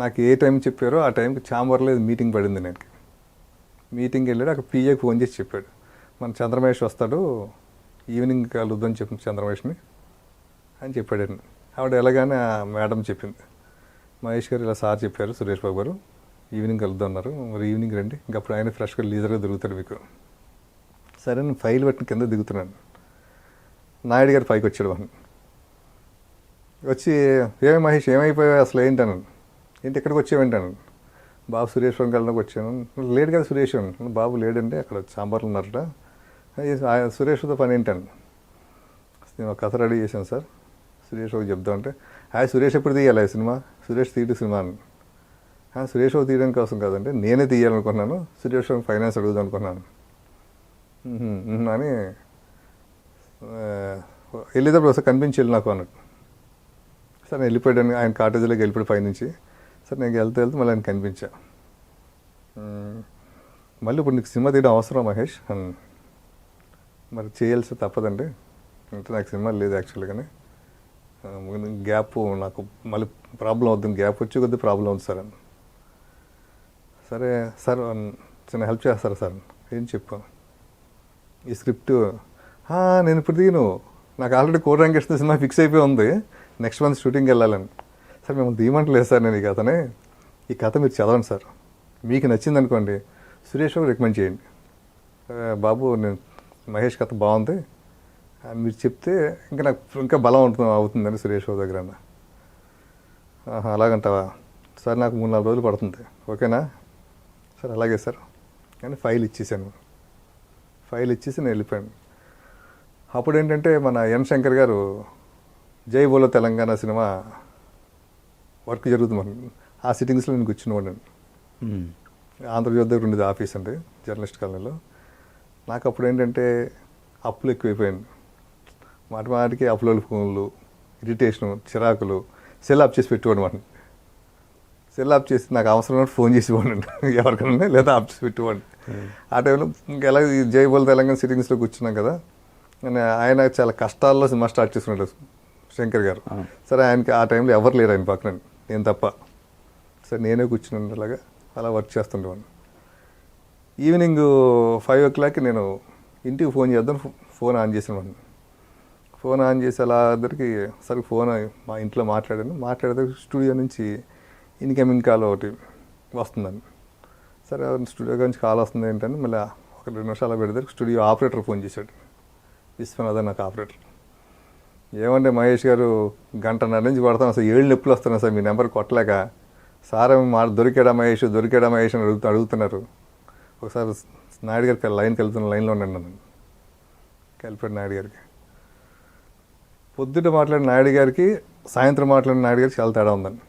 నాకు ఏ టైం చెప్పారో ఆ టైంకి ఛాంబర్లో మీటింగ్ పడింది. నేను మీటింగ్కి వెళ్ళాడు, అక్కడ పిఏకి ఫోన్ చేసి చెప్పాడు, మన చంద్రమహేష్ వస్తాడు, ఈవినింగ్ కలుద్దని చెప్పింది చంద్రమహేష్ని అని చెప్పాడు. ఆవిడ ఎలాగానే మేడం చెప్పింది, మహేష్ గారు ఇలా సార్ చెప్పారు, సురేష్ బాబు గారు ఈవినింగ్ కలుద్దాం అన్నారు, మరి ఈవినింగ్ రండి, ఇంకప్పుడు ఆయన ఫ్రెష్గా లీజర్గా దొరుకుతాడు మీకు. సరే నేను ఫైల్ పెట్టిన కింద దిగుతున్నాను, నాయుడు గారు పైకి వచ్చాడు. వచ్చి ఏమి మహేష్ ఏమైపోయావు అసలు ఏంటను, ఏంటి ఎక్కడికి వచ్చావేంటాను, బాబు సురేష్ బాబు కలడానికి వచ్చాను, లేడు కదా సురేష్ బాబు లేడంటే అక్కడ సాంబార్లు ఉన్నారట, సురేష్తో పని ఏంటాను, నేను ఒక కథ రెడీ చేశాను సార్, సురేష్ బాబు చెప్దామంటే సురేష్ ఎప్పుడు తీయాలి సినిమా, సురేష్ తీయడు సినిమా అని. సురేష్ బాబు తీయడం కోసం కాదంటే నేనే తీయాలనుకున్నాను, సురేష్ బాబు ఫైనాన్స్ అడుగుదాం అనుకున్నాను అని వెళ్ళేటప్పుడు ఒకసారి కనిపించి నాకు అన్నట్టు. సార్ నేను వెళ్ళిపోయాను, ఆయన కాటేజీలోకి వెళ్ళిపోయాడు పైనుంచి. సార్ నేను వెళ్తే మళ్ళీ ఆయన కనిపించా, మళ్ళీ ఇప్పుడు నీకు సినిమా తీయడం అవసరం మహేష్ అని. మరి చేయాల్సి తప్పదండి, అంటే నాకు సినిమా లేదు యాక్చువల్గానే, గ్యాప్ నాకు మళ్ళీ ప్రాబ్లం అవుతుంది, గ్యాప్ వచ్చి కొద్దిగా ప్రాబ్లం అవుతుంది సార్ అని. సరే సార్ చిన్న హెల్ప్ చేస్తారా సార్, ఏం చెప్పాను, ఈ స్క్రిప్ట్ నేను ఇప్పుడు దిగిను, నాకు ఆల్రెడీ కోడ్ రంగేసిన సినిమా ఫిక్స్ అయిపోయి ఉంది, నెక్స్ట్ మంత్ షూటింగ్కి వెళ్ళాలని. సార్ మిమ్మల్ని తీయమంటలేదు సార్ నేను ఈ కథనే, ఈ కథ మీరు చదవండి సార్, మీకు నచ్చింది అనుకోండి సురేష్ బాబు రికమెండ్ చేయండి, బాబు నేను మహేష్ కథ బాగుంది మీరు చెప్తే ఇంకా నాకు ఇంకా బలం అవుతుందని సురేష్ బాబు దగ్గర అన్న. అలాగంటావా సార్, నాకు 3-4 రోజులు పడుతుంది, ఓకేనా సార్, అలాగే సార్ కానీ ఫైల్ ఇచ్చేసాను. ఫైల్ ఇచ్చేసి నేను వెళ్ళిపోయాను. అప్పుడు ఏంటంటే మన ఎన్ శంకర్ గారు జై బోలో తెలంగాణ సినిమా వర్క్ జరుగుతుంది, ఆ సిట్టింగ్స్లో నేను కూర్చున్నవాడు. ఆంధ్రజ్యోతి దగ్గర ఉండేది ఆఫీస్ అండి, జర్నలిస్ట్ కాలనీలో. నాకు అప్పుడు ఏంటంటే అప్పులు ఎక్కువైపోయాను, మాటికి అప్పుల ఫోన్లు, ఇరిటేషను, చిరాకులు, సెల్ ఆఫ్ చేసి పెట్టుకోండి మాట, సెల్ ఆఫ్ చేసి నాకు అవసరమైనట్టు ఫోన్ చేసి ఇవ్వండి ఎవరికైనా, లేదా ఆఫ్ చేసి పెట్టుకోండి. ఆ టైంలో ఇంకెలా జై బోలో తెలంగాణ సిట్టింగ్స్లో కూర్చున్నాం కదా, ఆయన చాలా కష్టాల్లో సినిమా స్టార్ట్ చేసుకున్నాడు శంకర్ గారు. సరే ఆయనకి ఆ టైంలో ఎవరు లేరు ఆయన పక్కన, నేను తప్ప. సరే నేనే కూర్చుని అలాగా అలా వర్క్ చేస్తుండేవాడిని. ఈవినింగ్ 5 o'clock నేను ఇంటికి ఫోన్ చేద్దాం ఫోన్ ఆన్ చేసేవాడిని. ఫోన్ ఆన్ చేసి అలా అందరికి సరే ఫోన్ మా ఇంట్లో మాట్లాడితే స్టూడియో నుంచి ఇన్కమింగ్ కాల్ ఒకటి వస్తుందండి. సరే స్టూడియో నుంచి కాల్ వస్తుంది ఏంటని మళ్ళీ ఒక 2 నిమిషాలు పెడితే స్టూడియో ఆపరేటర్ ఫోన్ చేశాడు. విశ్వనాథ్ నాకు ఆపరేటర్. ఏమంటే మహేష్ గారు 1:30 నుంచి కొడతాను, అసలు 7 నొప్పులు వస్తున్నాయి సార్ మీ నెంబర్ కొట్టలేక. సార్ దొరికాడా మహేష్ అని అడుగుతున్నారు. ఒకసారి నాయుడు గారికి లైన్కి వెళ్తున్న లైన్లో ఉండండి నన్ను కలిపాడు నాయుడు గారికి. పొద్దుట మాట్లాడిన నాయుడు గారికి సాయంత్రం మాట్లాడిన నాయుడు గారికి చాలా తేడా ఉందండి.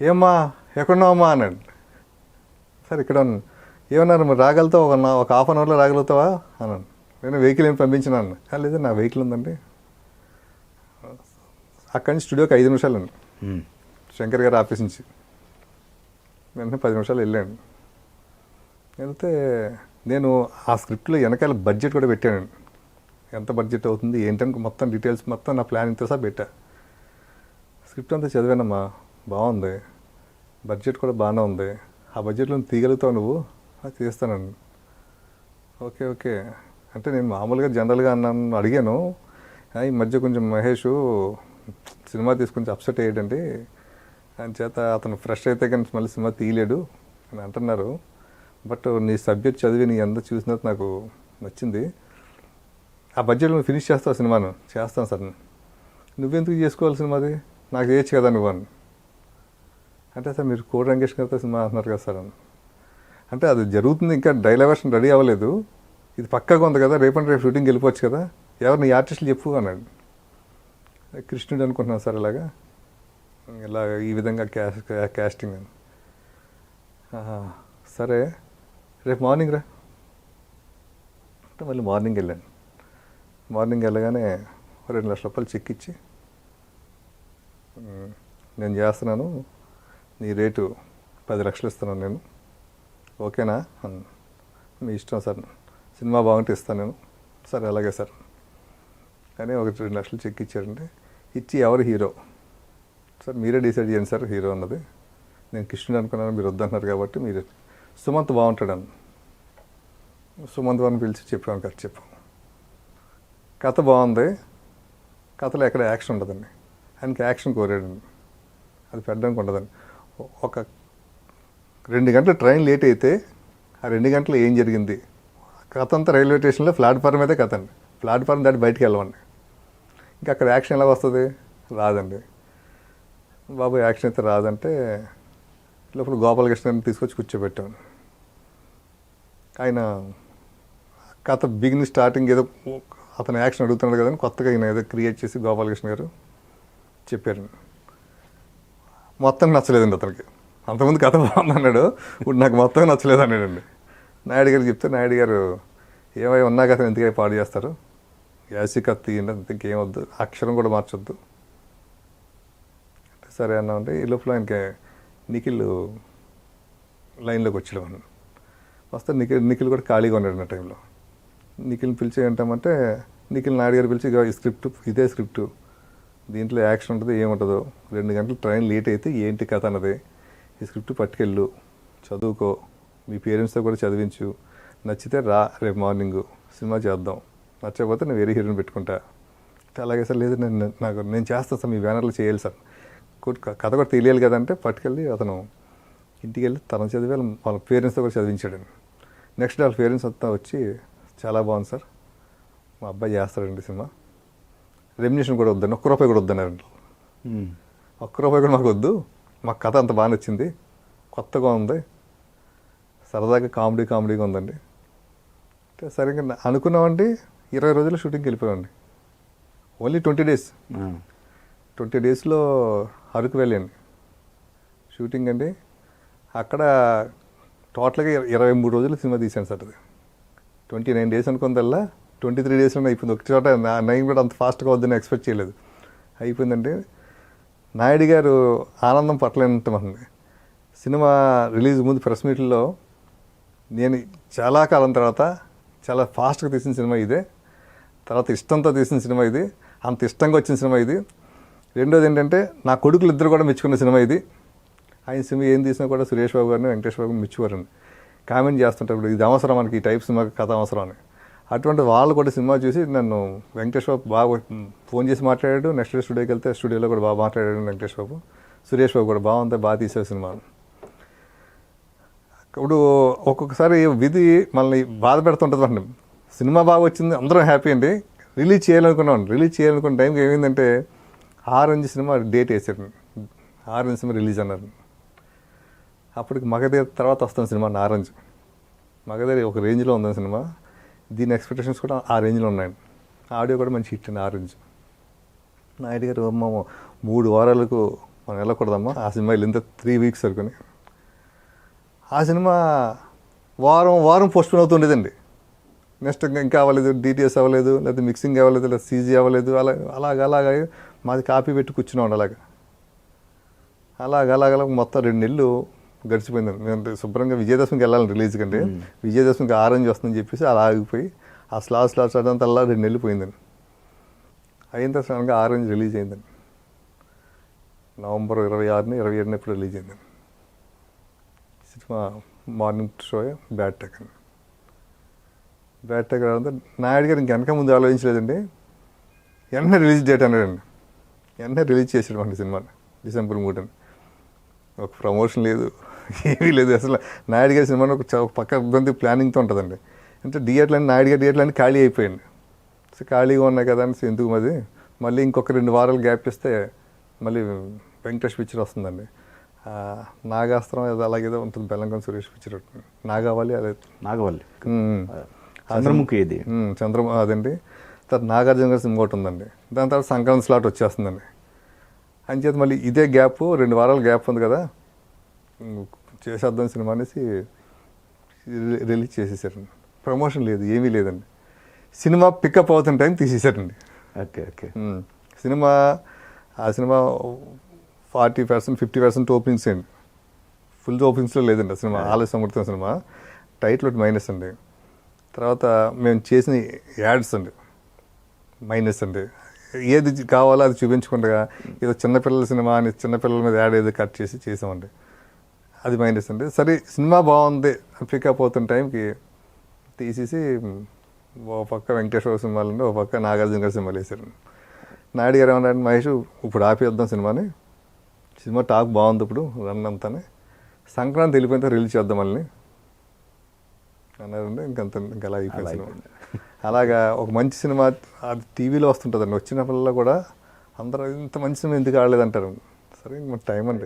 ఏమ్మా ఎక్కడున్నావమ్మా అన్నాడు. సార్ ఇక్కడ ఉన్నాను. ఏమన్నారు మరి రాగలుగుతావు ఒక హాఫ్ అన్ అవర్లో రాగలుగుతావా అన్నాను. నేను వెహికల్ ఏమి పంపించినాను. లేదు నా వెహికల్ ఉందండి. అక్కడి నుంచి స్టూడియోకి 5 నిమిషాలు అండి శంకర్ గారి ఆఫీస్ నుంచి. వెంటనే 10 నిమిషాలు వెళ్ళాను. వెళ్తే నేను ఆ స్క్రిప్ట్లో వెనకాల బడ్జెట్ కూడా పెట్టానండి. ఎంత బడ్జెట్ అవుతుంది ఏంటని మొత్తం డీటెయిల్స్ మొత్తం నా ప్లాన్ ఇంత సార్ పెట్టా. స్క్రిప్ట్ అంతా చదివానమ్మా, బాగుంది, బడ్జెట్ కూడా బాగానే ఉంది, ఆ బడ్జెట్లో తీయగలుగుతావు నువ్వు? తీస్తానండి. ఓకే ఓకే అంటే నేను మామూలుగా జనరల్గా అడిగాను. ఈ మధ్య కొంచెం మహేష్ సినిమా తీసుకొని అప్సెట్ అయ్యాడండి, అని చేత అతను ఫ్రెష్ అయితే కానీ మళ్ళీ సినిమా తీయలేడు అని అంటున్నారు. బట్ నీ సబ్జెక్ట్ చదివి నీ అందరూ చూసినట్టు నాకు నచ్చింది. ఆ బడ్జెట్లో ఫినిష్ చేస్తావు సినిమాను? చేస్తాను సార్. నువ్వెందుకు చేసుకోవాలి సినిమాది, నాకు చేయొచ్చు కదా నువ్వు అని. అంటే సార్ మీరు కోడి రంగేష్ గారితో సినిమా అంటున్నారు కదా సార్ అని. అంటే అది జరుగుతుంది, ఇంకా డైలాగ్ వర్షన్ రెడీ అవ్వలేదు, ఇది పక్కాగా ఉంది కదా, రేపు షూటింగ్కి వెళ్ళిపోవచ్చు కదా, ఎవరు నీ ఆర్టిస్టులు చెప్పు అన్నాడు. కృష్ణుడు అనుకుంటున్నాను సార్ ఇలాగా ఇలా ఈ విధంగా క్యాస్టింగ్ అని. సరే రేపు మార్నింగ్ రా అంటే మళ్ళీ మార్నింగ్ వెళ్ళాను. మార్నింగ్ వెళ్ళగానే 2 లక్షల రూపాయలు చెక్ ఇచ్చి నేను చేస్తున్నాను, నీ రేటు 10 లక్షలు ఇస్తున్నాను నేను, ఓకేనా అన్న. మీ ఇష్టం సార్, సినిమా బాగుంటే ఇస్తాను నేను. సరే అలాగే సార్ కానీ 2 లక్షలు చెక్ ఇచ్చారండి. ఇచ్చి ఎవరు హీరో సార్ మీరే డిసైడ్ చేయండి సార్ హీరో అన్నది. నేను కృష్ణుడు అనుకున్నాను, మీరు వద్దన్నారు కాబట్టి మీరు సుమంత్ బాగుంటాడు అన్న. సుమంత్ వారిని పిలిచి చెప్పాను కదా, చెప్పాం కథ బాగుంది, కథలో ఎక్కడ యాక్షన్ ఉండదండి, ఆయనకి యాక్షన్ కోరాడండి, అది పెట్టడానికి ఉండదండి. ఒక 2 గంటలు ట్రైన్ లేట్ అయితే ఆ 2 గంటలు ఏం జరిగింది, కథ అంతా రైల్వే స్టేషన్లో ప్లాట్ఫామ్ అయితే కథ అండి, ప్లాట్ఫామ్ దాటి బయటికి వెళ్ళమండి. ఇంకా అక్కడ యాక్షన్ ఎలా వస్తుంది, రాదండి. బాబు యాక్షన్ అయితే రాదంటే లోపల గోపాలకృష్ణని తీసుకొచ్చి కూర్చోబెట్టాను. ఆయన కథ స్టార్టింగ్ ఏదో అతను యాక్షన్ అడుగుతున్నాడు కదా అని కొత్తగా ఆయన ఏదో క్రియేట్ చేసి గోపాలకృష్ణ గారు చెప్పారు. మొత్తం నచ్చలేదండి అతనికి. అంతకుముందు కథ బాగుందన్నాడు, ఇప్పుడు నాకు మొత్తం నచ్చలేదు అన్నాడండి. నాయుడు గారు చెప్తే నాయుడు గారు ఏమై ఉన్నా కథ ఎందుకై పాడు చేస్తారు, యాసి కథ తీయండి అంత, ఇంకేం వద్దు, అక్షరం కూడా మార్చొద్దు. సరే అన్నామంటే ఈ లోపల ఆయనకి నిఖిల్ లైన్లోకి వచ్చాడు. మనం వస్తే నిఖిల్ కూడా ఖాళీగా ఉన్నాడు ఆ టైంలో. నిఖిల్ని పిలిచి ఏంటామంటే నిఖిల్ నాయుడు గారు పిలిచి ఈ స్క్రిప్ట్ ఇదే స్క్రిప్టు, దీంట్లో యాక్షన్ ఉంటుంది ఏముంటుందో, 2 గంటలు ట్రైన్ లేట్ అయితే ఏంటి కథ అన్నది, ఈ స్క్రిప్ట్ పట్టుకెళ్ళు చదువుకో, మీ పేరెంట్స్తో కూడా చదివించు, నచ్చితే రా రేపు మార్నింగు సినిమా చేద్దాం, నచ్చకపోతే నేను వేరే హీరోని పెట్టుకుంటా. అలాగే సార్ లేదు నేను చేస్తాను సార్, మీ బ్యానర్లో చేయాలి సార్, కథ కూడా తెలియాలి కదంటే పట్టుకెళ్ళి అతను ఇంటికి వెళ్ళి తను చదివి వాళ్ళ పేరెంట్స్తో కూడా చదివించాడండి. నెక్స్ట్ వాళ్ళ పేరెంట్స్ అంతా వచ్చి చాలా బాగుంది సార్, మా అబ్బాయి చేస్తాడండి సినిమా, రెమ్యునేషన్ కూడా వద్దండి, ₹1 కూడా వద్దన్నారండి. ₹1 కూడా మాకు వద్దు, మాకు కథ అంత బాగా నచ్చింది, కొత్తగా ఉంది, సరదాగా కామెడీగా ఉందండి. అంటే సరిగ్గా అనుకున్నామండి. 20 రోజుల్లో షూటింగ్కి వెళ్ళిపోయామండి. Only 20 days. 20 daysలో అరకు వెళ్ళండి షూటింగ్ అండి. అక్కడ టోటల్గా 23 రోజులు సినిమా తీసాను సార్. అది 29 days అనుకుందల్లా 23 daysలోనే అయిపోయింది. ఒక చోట నైన్ కూడా అంత ఫాస్ట్గా వద్దని ఎక్స్పెక్ట్ చేయలేదు, అయిపోయిందండి. నాయుడు గారు ఆనందం పట్టలేనంతమంది. సినిమా రిలీజ్ ముందు ప్రెస్ మీట్లో నేను చాలా కాలం తర్వాత చాలా ఫాస్ట్గా తీసిన సినిమా ఇదే, తర్వాత ఇష్టంతో తీసిన సినిమా ఇది, అంత ఇష్టంగా వచ్చిన సినిమా ఇది, రెండోది ఏంటంటే నా కొడుకులు ఇద్దరు కూడా మెచ్చుకున్న సినిమా ఇది. ఆయన సినిమా ఏం తీసినా కూడా సురేష్ బాబు గారిని వెంకటేష్ బాబు మెచ్చుకోరండి. కామెంట్ చేస్తుంటారు, ఇప్పుడు ఇది అవసరం మనకి, ఈ టైప్ సినిమా కథ అవసరం అని. అటువంటి వాళ్ళు కూడా సినిమా చూసి నన్ను వెంకటేష్ బాబు బాగా ఫోన్ చేసి మాట్లాడాడు. నెక్స్ట్ డే స్టూడియోకి వెళ్తే స్టూడియోలో కూడా బాగా మాట్లాడాడు వెంకటేష్ బాబు. సురేష్ బాబు కూడా బాగుంది, బాగా తీసే సినిమా. ఇప్పుడు ఒక్కొక్కసారి విధి మనల్ని బాధ పెడుతుంటుంది అండి. సినిమా బాగా వచ్చింది, అందరం హ్యాపీ అండి. రిలీజ్ చేయాలనుకున్న టైంకి ఏమైందంటే ఆరెంజ్ సినిమా డేట్ వేసాడు. ఆరెంజ్ సినిమా రిలీజ్ అన్నారు. అప్పటికి మగధీర తర్వాత వస్తుంది సినిమా ఆరెంజ్. మగధీర ఒక రేంజ్లో ఉంది సినిమా, దీని ఎక్స్పెక్టేషన్స్ కూడా ఆ రేంజ్లో ఉన్నాయండి. ఆడియో కూడా మంచి హిట్ అండి ఆరెంజ్. నాయుడు గారు అమ్మ 3 వారాలకు మనం వెళ్ళకూడదమ్మా, ఆ సినిమా వెళ్ళింత 3 వీక్స్ వరకుని. ఆ సినిమా వారం పోస్ట్పోన్ అవుతుండేదండి. నెక్స్ట్ ఇంకా అవ్వలేదు, డిటిఎస్ అవ్వలేదు, లేదా మిక్సింగ్ అవ్వలేదు, లేదా సీజీ అవ్వలేదు. అలాగా మాది కాపీ పెట్టి కూర్చున్నాం. అలాగ మొత్తం 2 నెలలు గడిచిపోయిందండి. నేను శుభ్రంగా విజయదశమికి వెళ్ళాలి రిలీజ్ కంటే, విజయదశమికి ఆరెంజ్ వస్తుందని చెప్పేసి అలా ఆగిపోయి ఆ స్లాట్స్ అదంతా 2 నెలలు పోయిందండి. అయిన తర్వాత సడన్గా ఆరెంజ్ రిలీజ్ అయిందండి. నవంబర్ 26ని 27ని ఎప్పుడు రిలీజ్ అయిందండి cinema. Morning show bad tech అండి. బ్యాడ్ టెక్ రావడంతో నాయుడు గారు ఇంకెనక ముందు ఆలోచించలేదండి. వెంటనే రిలీజ్ డేట్ అన్నాడండి. వెంటనే రిలీజ్ చేసాడు మన సినిమాని డిసెంబర్ 3. ఒక ప్రమోషన్ లేదు, ఏమీ లేదు అసలు. నాయుడు గారి సినిమాని ఒక పక్క ఇబ్బంది ప్లానింగ్తో ఉంటుందండి. అంటే నాయుడు గారి థియేటర్లన్నీ ఖాళీ అయిపోయింది. సో ఖాళీగా ఉన్నాయి కదా అని ఎందుకు మళ్ళీ ఇంకొక 2 వారాలు గ్యాప్ ఇస్తే మళ్ళీ వెంకటేష్ పిక్చర్ వస్తుందండి. నాగాస్త్రం ఏదో అలాగేదో ఉంటుంది, బెల్లంకొండ సురేష్ పిక్చర్. నాగావళి అదే చంద్రముఖి ఇది అదండి. తర్వాత నాగార్జున గారి సినిమా ఒకటి ఉందండి. దాని తర్వాత సంక్రాంతి స్లాట్ వచ్చేస్తుందండి. అంచేత మళ్ళీ ఇదే గ్యాప్ 2 వారాల గ్యాప్ ఉంది కదా, చేసేద్దాం సినిమా అనేసి రిలీజ్ చేసేసారండి. ప్రమోషన్ లేదు, ఏమీ లేదండి. సినిమా పికప్ అవుతున్న టైం తీసేసారండి. ఓకే. ఆ సినిమా 40% 50% ఓపెనింగ్స్ అండి. ఫుల్ ఓపెనింగ్స్లో లేదండి ఆ సినిమా. ఆలస్యం సమర్థం సినిమా. టైటిల్ ఒకటి మైనస్ అండి. తర్వాత మేము చేసిన యాడ్స్ అండి మైనస్ అండి. ఏది కావాలో అది చూపించకుండా ఏదో చిన్నపిల్లల సినిమా అని చిన్నపిల్లల మీద యాడ్ ఏదో కట్ చేసి చేసామండి. అది మైనస్ అండి. సరే సినిమా బాగుంది పికప్ అవుతున్న టైంకి తీసేసి ఓ పక్క వెంకటేశ్వర సినిమాలు ఉండి, ఓ పక్క నాగార్జున గారి సినిమాలు వేసారు. నాయుడు గారు ఏమన్నాడు, మహేష్ ఇప్పుడు ఆపేద్దాం సినిమాని, సినిమా టాక్ బాగుంది ఇప్పుడు రన్ అంతానే, సంక్రాంతి వెళ్ళిపోయిన రిలీజ్ చేద్దాం మళ్ళీ అన్నారండి. ఇంకా అలా అయిపోయింది సినిమా. అలాగా ఒక మంచి సినిమా అది టీవీలో వస్తుంటుందండి. వచ్చిన పిల్లలు కూడా అందరూ ఇంత మంచి సినిమా ఎందుకు ఆడలేదంటారు. సరే టైం అండి.